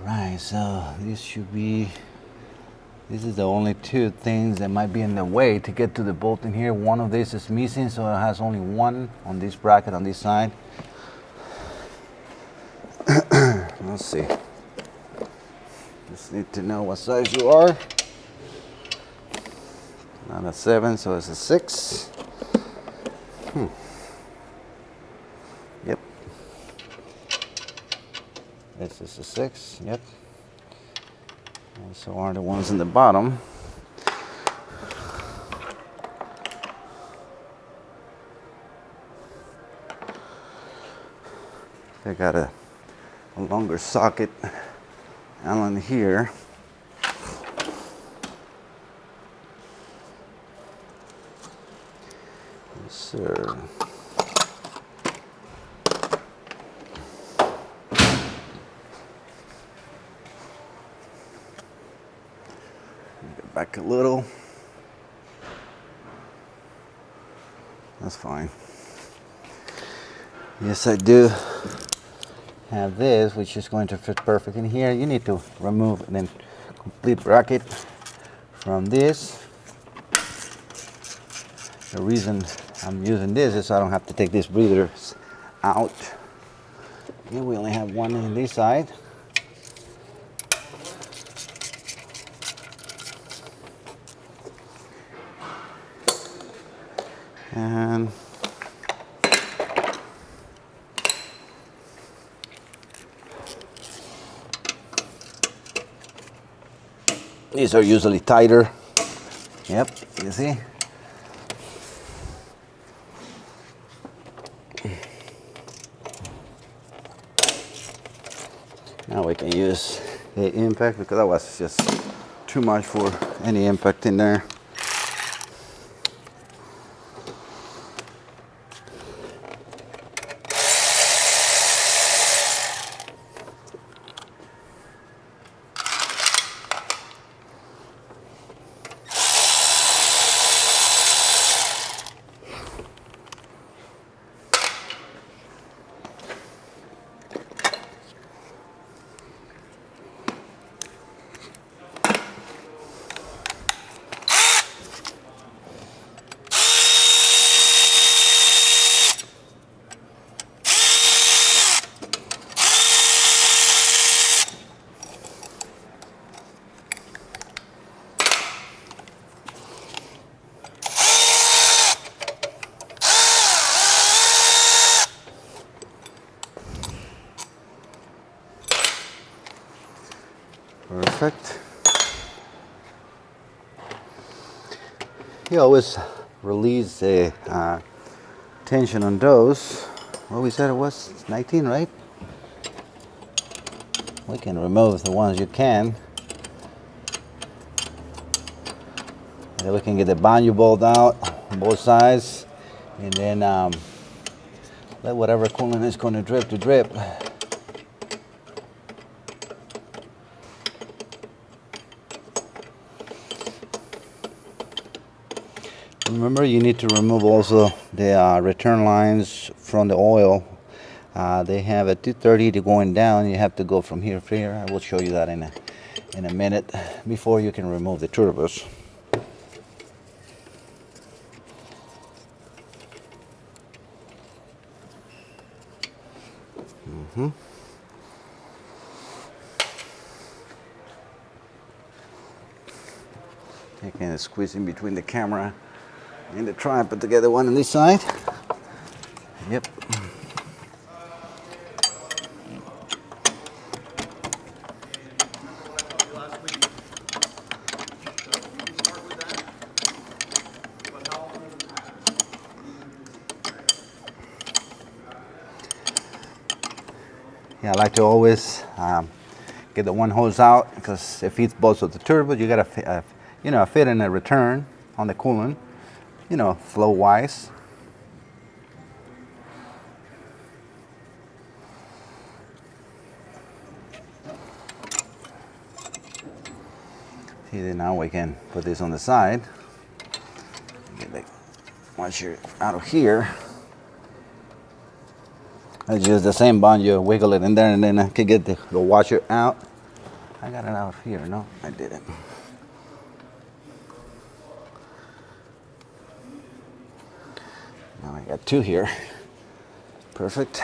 Alright, so this is the only two things that might be in the way to get to the bolt in here. One of these is missing, so it has only one on this bracket on this side. Let's see. Just need to know what size you are. Not a 7, so it's a 6. Yep. This is a 6, yep. And so are the ones in the bottom. They got a longer socket Allen here. Yes, sir. Back a little. That's fine. Yes, I do have this, which is going to fit perfect in here. You need to remove the complete bracket from this. The reason I'm using this is so I don't have to take these breathers out. Here we only have one on this side. And these are usually tighter. Yep, you see? Now we can use the impact because that was just too much for any impact in there. Perfect. You always release the tension on those. What we said it was 19, right? We can remove the ones you can. And then we can get the banjo bolt out on both sides, and then let whatever coolant is going to drip to drip. Remember, you need to remove also the return lines from the oil. They have a 230 to going down. You have to go from here to here. I will show you that in a minute before you can remove the turbos. You can squeeze in between the camera and the tripod to get the one on this side. Yep. Yeah, I like to always get the one hose out because it feeds both of the turbos. You got to fit in a return on the coolant, flow wise. See, then now we can put this on the side. Get the washer out of here. Let's use the same banjo, wiggle it in there, and then I can get the washer out. I got it out here. No, I didn't. Now I got two here. Perfect.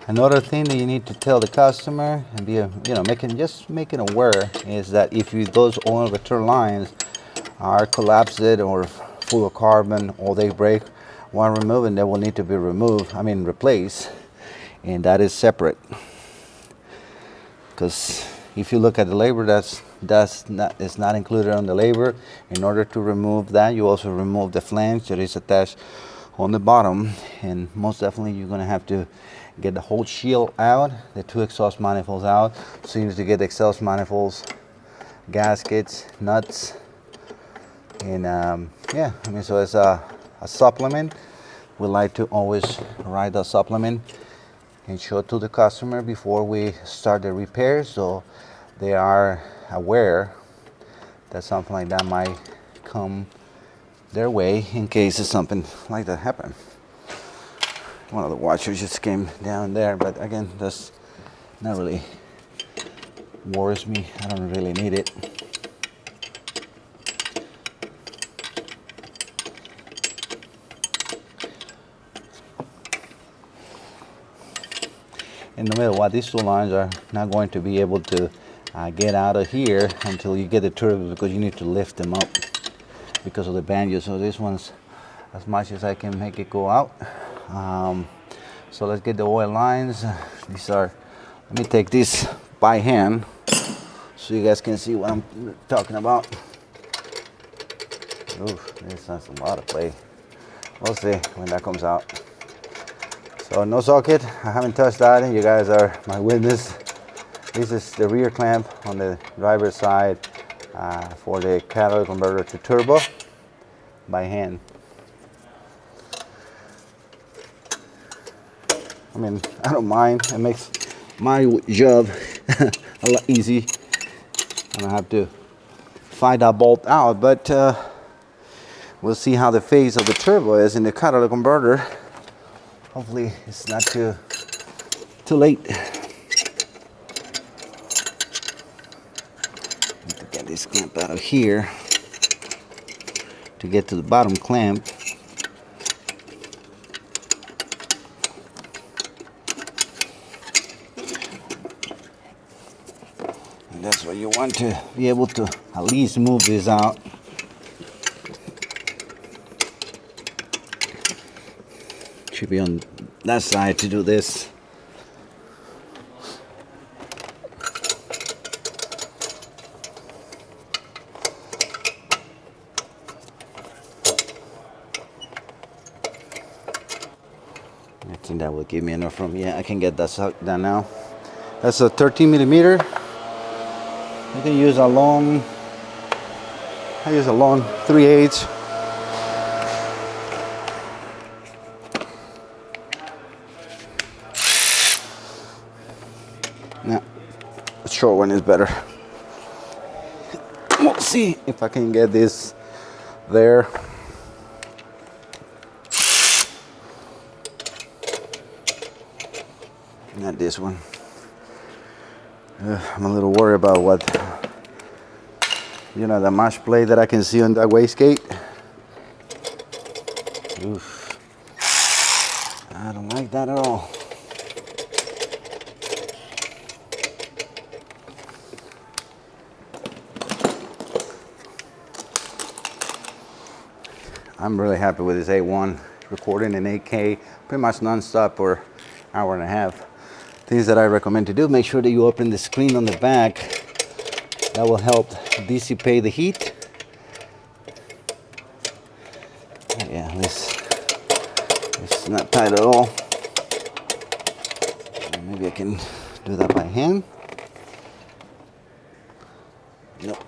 Another thing that you need to tell the customer and be, making aware is that if those oil return lines are collapsed or full of carbon or they break while removing, they will need to be replaced, and that is separate. Because if you look at the labor, it's not included on the labor. In order to remove that, you also remove the flange that is attached on the bottom, and most definitely you're going to have to get the whole shield out, the two exhaust manifolds out. So you need to get the exhaust manifolds, gaskets, nuts, and so as a supplement, we like to always write the supplement and show it to the customer before we start the repair, so they are aware that something like that might come their way in case something like that happen. One of the washers just came down there, but again, that's not really worries me. I don't really need it. And no matter what, these two lines are not going to be able to get out of here until you get the turbos, because you need to lift them up because of the banjo. So this one's as much as I can make it go out. So let's get the oil lines. Let me take this by hand so you guys can see what I'm talking about. Oof, this has a lot of play. We'll see when that comes out. So no socket, I haven't touched that, and you guys are my witness. This is the rear clamp on the driver's side for the catalytic converter to turbo by hand. I mean, I don't mind. It makes my job a lot easy. I don't have to find that bolt out, but we'll see how the phase of the turbo is in the catalytic converter. Hopefully it's not too late. Need to get this clamp out of here to get to the bottom clamp. And that's why you want to be able to at least move this out. Should be on that side to do this. I think that will give me enough room. Yeah, I can get that done now. That's a 13 millimeter. You can use a long, I use a long 3/8. No, a short one is better. We'll see if I can get this there. Not this one. I'm a little worried about what, you know, the mash plate that I can see on that wastegate. Oof. I don't like that at all. I'm really happy with this A1, recording in 8K, pretty much non-stop for an hour and a half. Things that I recommend to do, make sure that you open the screen on the back. That will help dissipate the heat. Yeah, this is not tight at all. Maybe I can do that by hand. Nope.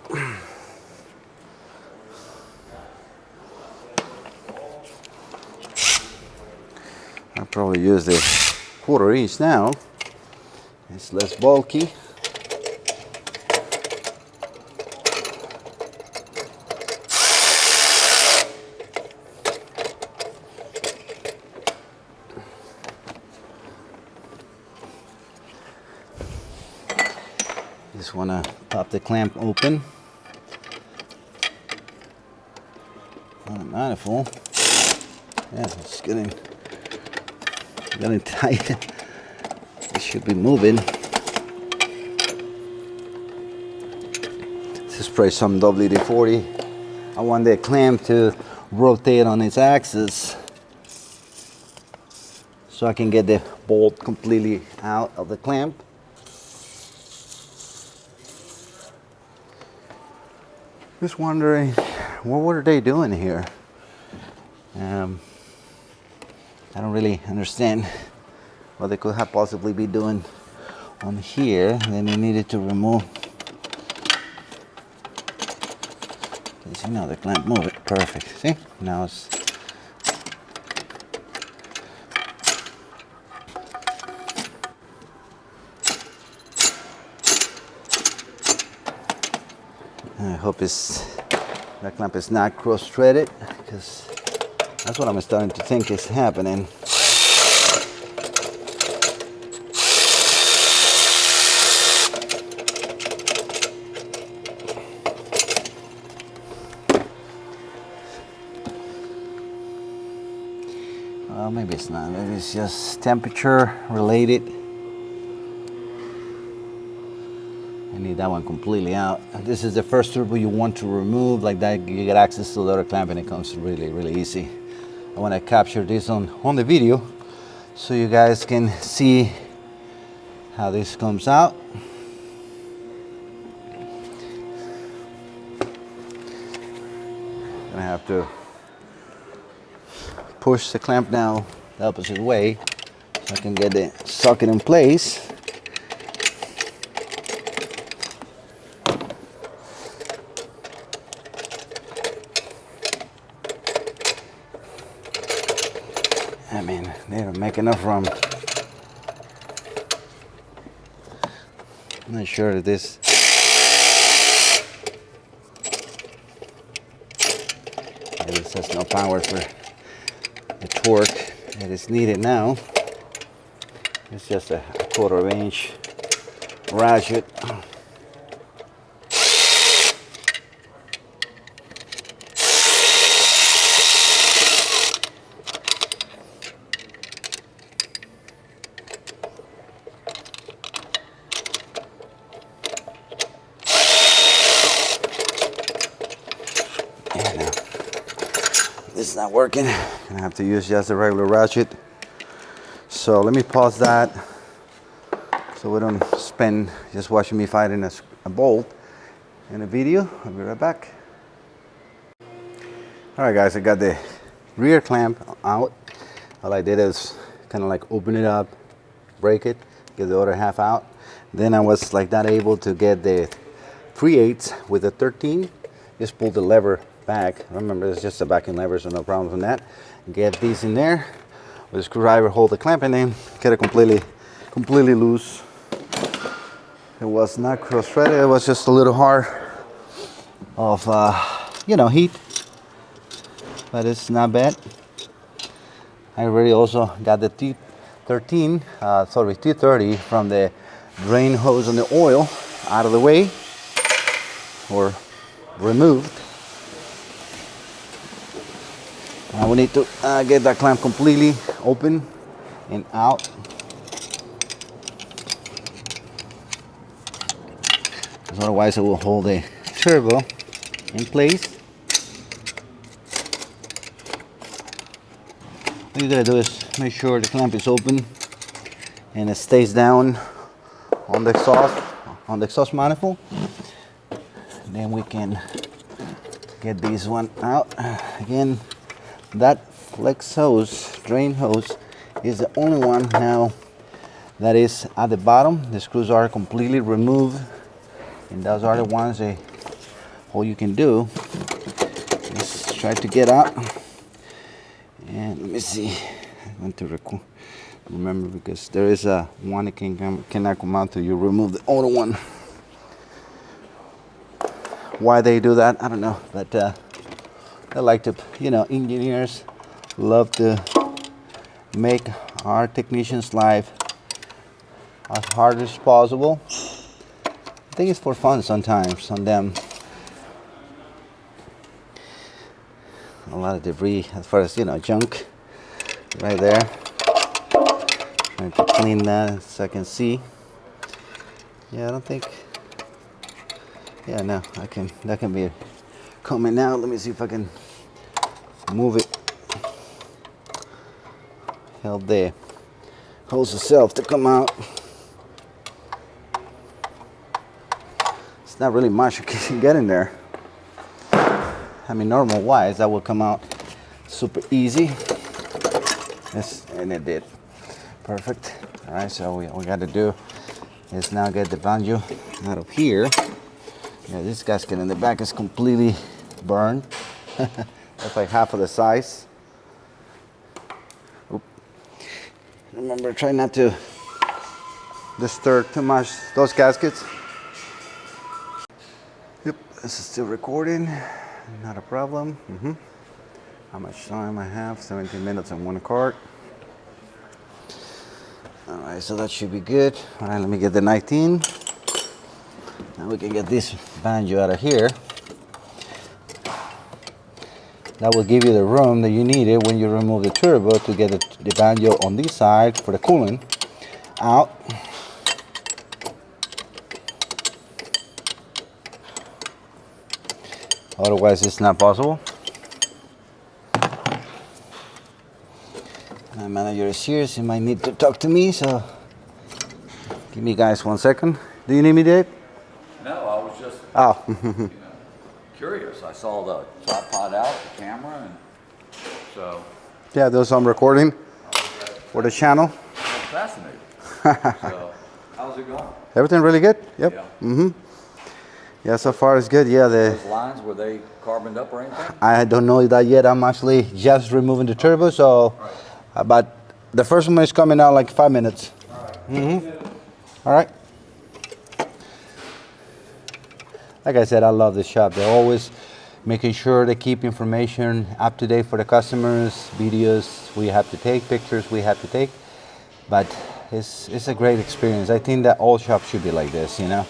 I'll probably use the 1/4 inch now. It's less bulky. Just want to pop the clamp open on the manifold. Yeah, it's getting tight. It should be moving. This is probably some WD-40. I want the clamp to rotate on its axis so I can get the bolt completely out of the clamp. Just wondering, what were they doing here? I don't really understand what they could have possibly be doing on here. Then they needed to remove. See, now the clamp move it perfect. See, now it's I hope that clamp is not cross-threaded, because that's what I'm starting to think is happening. Well, maybe it's not. Maybe it's just temperature related. I need that one completely out. This is the first turbo you want to remove. Like that, you get access to the other clamp and it comes really, really easy. I want to capture this on the video so you guys can see how this comes out. Gonna have to push the clamp now the opposite way so I can get the socket in place. I mean, they don't make enough room. I'm not sure that this has no power for the torque that is needed now. It's just a 1/4 inch ratchet. This is not working. I have to use just a regular ratchet. So let me pause that so we don't spend just watching me fighting a bolt in a video. I'll be right back. All right, guys, I got the rear clamp out. All I did is kind of like open it up, break it, get the other half out. Then I was like not able to get the 3/8 with the 13. Just pull the lever back. Remember, it's just a backing lever, so no problems with that. Get these in there with a screwdriver, hold the clamp, and then get it completely loose. It was not cross-threaded. It was just a little hard of heat, but it's not bad. I already also got the T30 from the drain hose on the oil out of the way, or removed. Now we need to get that clamp completely open and out. Because otherwise it will hold the turbo in place. What you gotta do is make sure the clamp is open and it stays down on the exhaust manifold. Then we can get this one out. Again, that flex hose, drain hose, is the only one now that is at the bottom. The screws are completely removed, and those are the ones that all you can do is try to get out. And let me see, I want to remember, because there is a one that cannot come out till you remove the other one. Why they do that, I don't know, but I like to, engineers love to make our technicians' life as hard as possible. I think it's for fun sometimes on them. A lot of debris as far as, junk right there. Trying to clean that so I can see. Yeah, I don't think, yeah, no, that can be coming out. Let me see if I can move it. Help the hose itself to come out. It's not really much you can get in there. I mean, normal wise, that will come out super easy. Yes, and it did. Perfect. All right, so what we got to do is now get the banjo out of here. Yeah, this gasket in the back is completely burned. That's like half of the size. Oop. Remember, try not to disturb too much those gaskets. Yep, this is still recording. Not a problem. How much time I have? 17 minutes and 1 card. All right, so that should be good. All right, let me get the 19. Now we can get this banjo out of here. That will give you the room that you needed when you remove the turbo to get the banjo on this side for the coolant out. Otherwise, it's not possible. My manager is here, so he might need to talk to me, so give me guys 1 second. Do you need me, Dave? No, I was just. Oh. curious. I saw the top pod out, the camera, and so. Yeah, there's some recording for the channel. That's fascinating. So, how's it going? Everything really good? Yep. Yeah. Yeah, so far it's good. Yeah, Those lines, were they carboned up or anything? I don't know that yet. I'm actually just removing the turbo, so but the first one is coming out like 5 minutes. All right. Like I said, I love this shop. They're always making sure they keep information up to date for the customers, videos we have to take, pictures we have to take. But it's a great experience. I think that all shops should be like this, you know.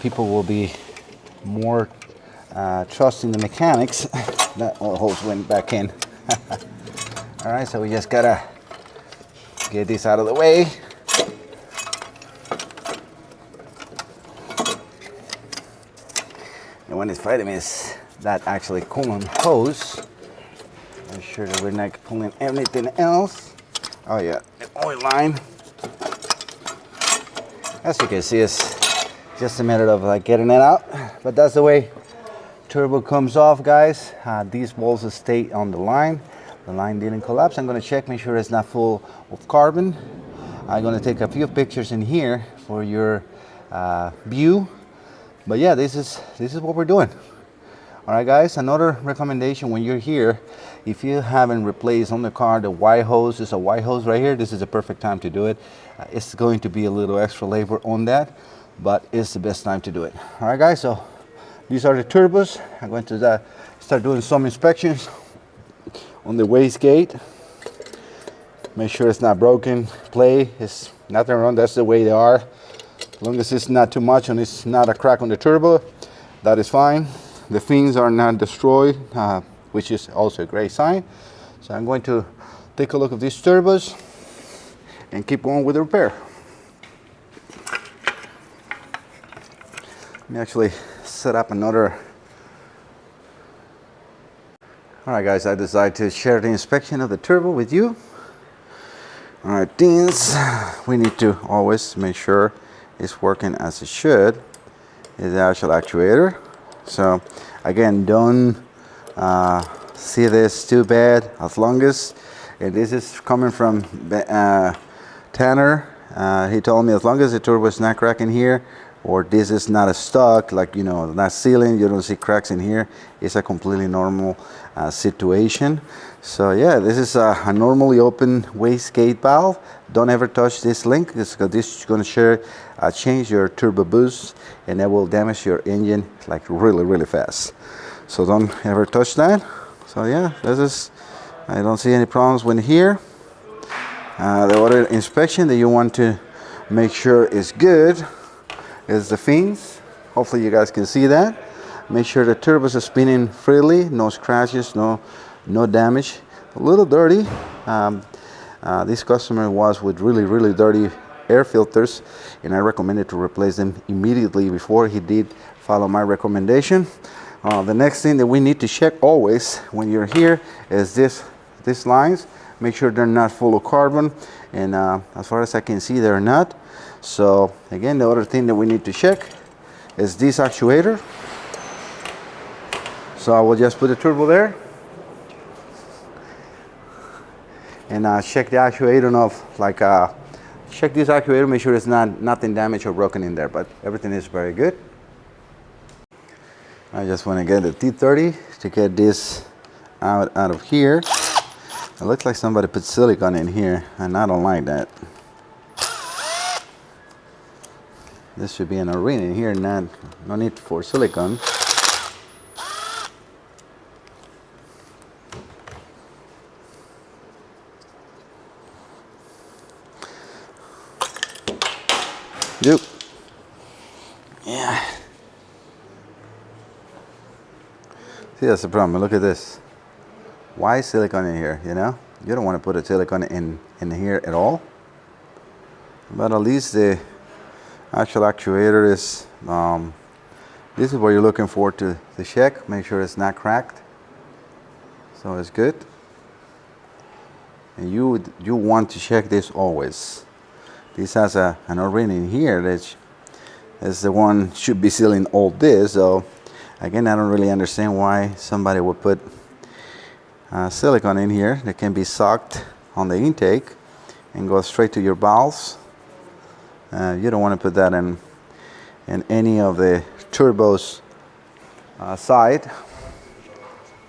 People will be more trusting the mechanics. That all hose went back in. All right, so we just gotta get this out of the way. And when it's fighting is that actually coolant hose. Make sure that we're not pulling anything else. Oh yeah, the oil line. As you can see, it's just a matter of like getting it out. But that's the way turbo comes off, guys. These bolts stay on the line. The line didn't collapse. I'm gonna check, make sure it's not full of carbon. I'm gonna take a few pictures in here for your view. But yeah, this is what we're doing. All right, guys, another recommendation when you're here, if you haven't replaced on the car the Y hose, there's a Y hose right here, this is the perfect time to do it. It's going to be a little extra labor on that, but it's the best time to do it. All right, guys, so these are the turbos. I'm going to start doing some inspections on the wastegate. Make sure it's not broken. Play, it's nothing wrong, that's the way they are. As long as it's not too much and it's not a crack on the turbo, that is fine. The fins are not destroyed, which is also a great sign. So I'm going to take a look at these turbos and keep going with the repair. Let me actually set up another. All right, guys, I decided to share the inspection of the turbo with you. All right, things we need to always make sure it's working as it should is the actual actuator. So again, don't see this too bad. As long as this is coming from Tanner, he told me as long as the turbo is not cracking here, or this is not a stock, like, you know, not sealing, you don't see cracks in here, it's a completely normal situation. So yeah, this is a normally open wastegate valve. Don't ever touch this link, because this is going to change your turbo boost, and that will damage your engine like really fast. So don't ever touch that. So yeah, this is, I don't see any problems when here. The other inspection that you want to make sure is good is the fins. Hopefully you guys can see that. Make sure the turbos are spinning freely, no scratches, no damage. A little dirty. This customer was with really dirty air filters, and I recommended to replace them immediately before he did follow my recommendation. The next thing that we need to check always when you're here is these lines. Make sure they're not full of carbon, and as far as I can see, they're not. So again, the other thing that we need to check is this actuator. So I will just put the turbo there and check the actuator of like check this actuator, make sure it's nothing damaged or broken in there, but everything is very good. I just want to get the T30 to get this out of here. It looks like somebody put silicone in here, and I don't like that. This should be an O-ring in here, no need for silicone. Yep. Yeah. See, that's the problem. Look at this. Why silicone in here, you know? You don't want to put a silicone in here at all. But at least the actual actuator is, this is what you're looking for to check. Make sure it's not cracked. So it's good. And you want to check this always. This has an O-ring in here that is the one should be sealing all this. So Again, I don't really understand why somebody would put silicone in here that can be sucked on the intake and go straight to your valves. You don't want to put that in any of the turbos side.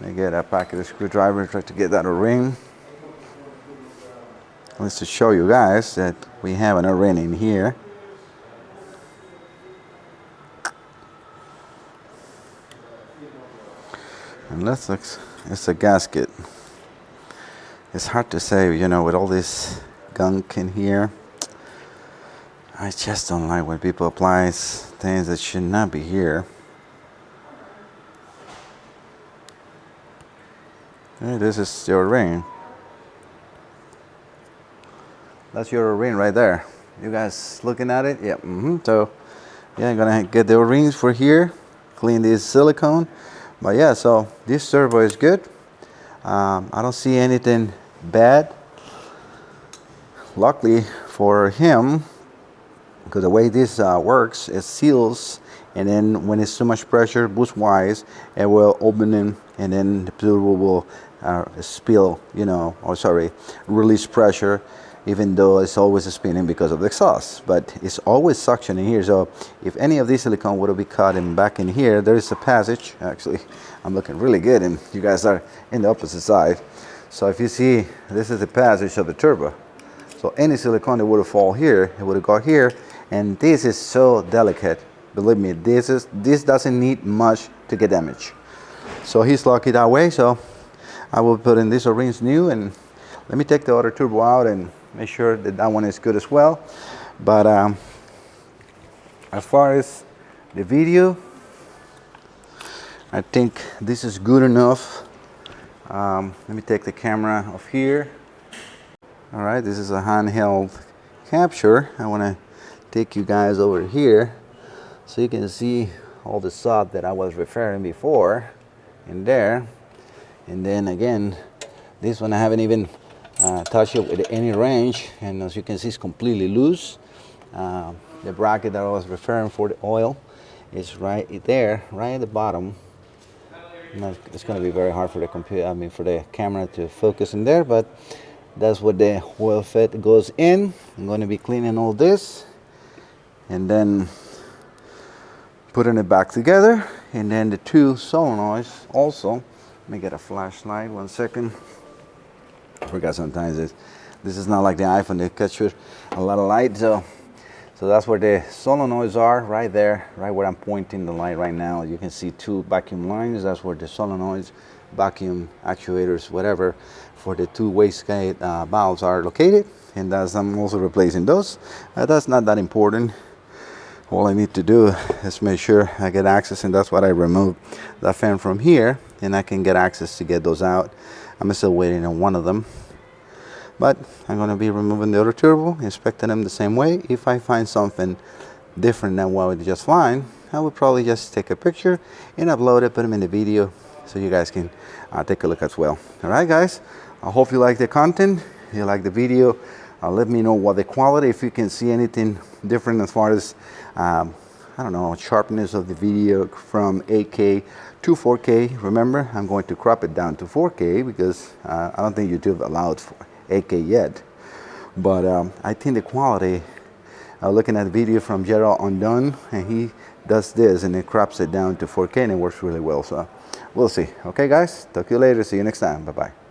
Let me get a packet of screwdriver, try to get that O-ring. Let's just show you guys that we have an O-ring in here. And let's look, it's a gasket. It's hard to say, you know, with all this gunk in here. I just don't like when people apply things that should not be here. Hey, this is your ring. That's your ring right there. You guys looking at it? Yeah. So, yeah, I'm gonna get the rings for here. Clean this silicone. But yeah, so this turbo is good. I don't see anything bad. Luckily for him, because the way this works, it seals, and then when it's too much pressure, boost wise, it will open in, and then the turbo will spill, you know, or sorry, release pressure, even though it's always spinning because of the exhaust. But it's always suction in here, so if any of this silicone would be cut in back in here, there is a passage. Actually, I'm looking really good, and you guys are in the opposite side. So if you see, this is the passage of the turbo. So any silicone that would have fall here, it would have got here, and this is so delicate. Believe me, this doesn't need much to get damaged. So he's lucky that way. So I will put in this O-rings new, and let me take the other turbo out and make sure that that one is good as well. But as far as the video, I think this is good enough. Let me take the camera off here. All right, this is a handheld capture. I want to take you guys over here so you can see all the sod that I was referring before in there. And then again, this one I haven't even touched it with any wrench, and as you can see, it's completely loose. The bracket that I was referring for the oil is right there, right at the bottom. It's going to be very hard for the computer, for the camera to focus in there, but that's what the oil fit goes in. I'm going to be cleaning all this and then putting it back together, and then the two solenoids also. Let me get a flashlight, 1 second. I forgot sometimes this is not like the iPhone, they catch you a lot of light. So that's where the solenoids are, right there, right where I'm pointing the light right now. You can see two vacuum lines. That's where the solenoids, vacuum actuators, whatever, for the two wastegate valves are located. And I'm also replacing those. That's not that important. All I need to do is make sure I get access, and that's what I removed the fan from here, and I can get access to get those out. I'm still waiting on one of them, but I'm going to be removing the other turbo, inspecting them the same way. If I find something different than what we just find, I would probably just take a picture and upload it, put them in the video so you guys can take a look as well. All right, guys, I hope you like the content, you like the video. Let me know what the quality, if you can see anything different as far as I don't know, sharpness of the video from 8K to 4K. Remember, I'm going to crop it down to 4K because I don't think YouTube allowed for 8K yet. But I think the quality, looking at the video from Gerald Undone, and he does this and it crops it down to 4K, and it works really well. So we'll see. Okay, guys, talk to you later. See you next time. Bye-bye.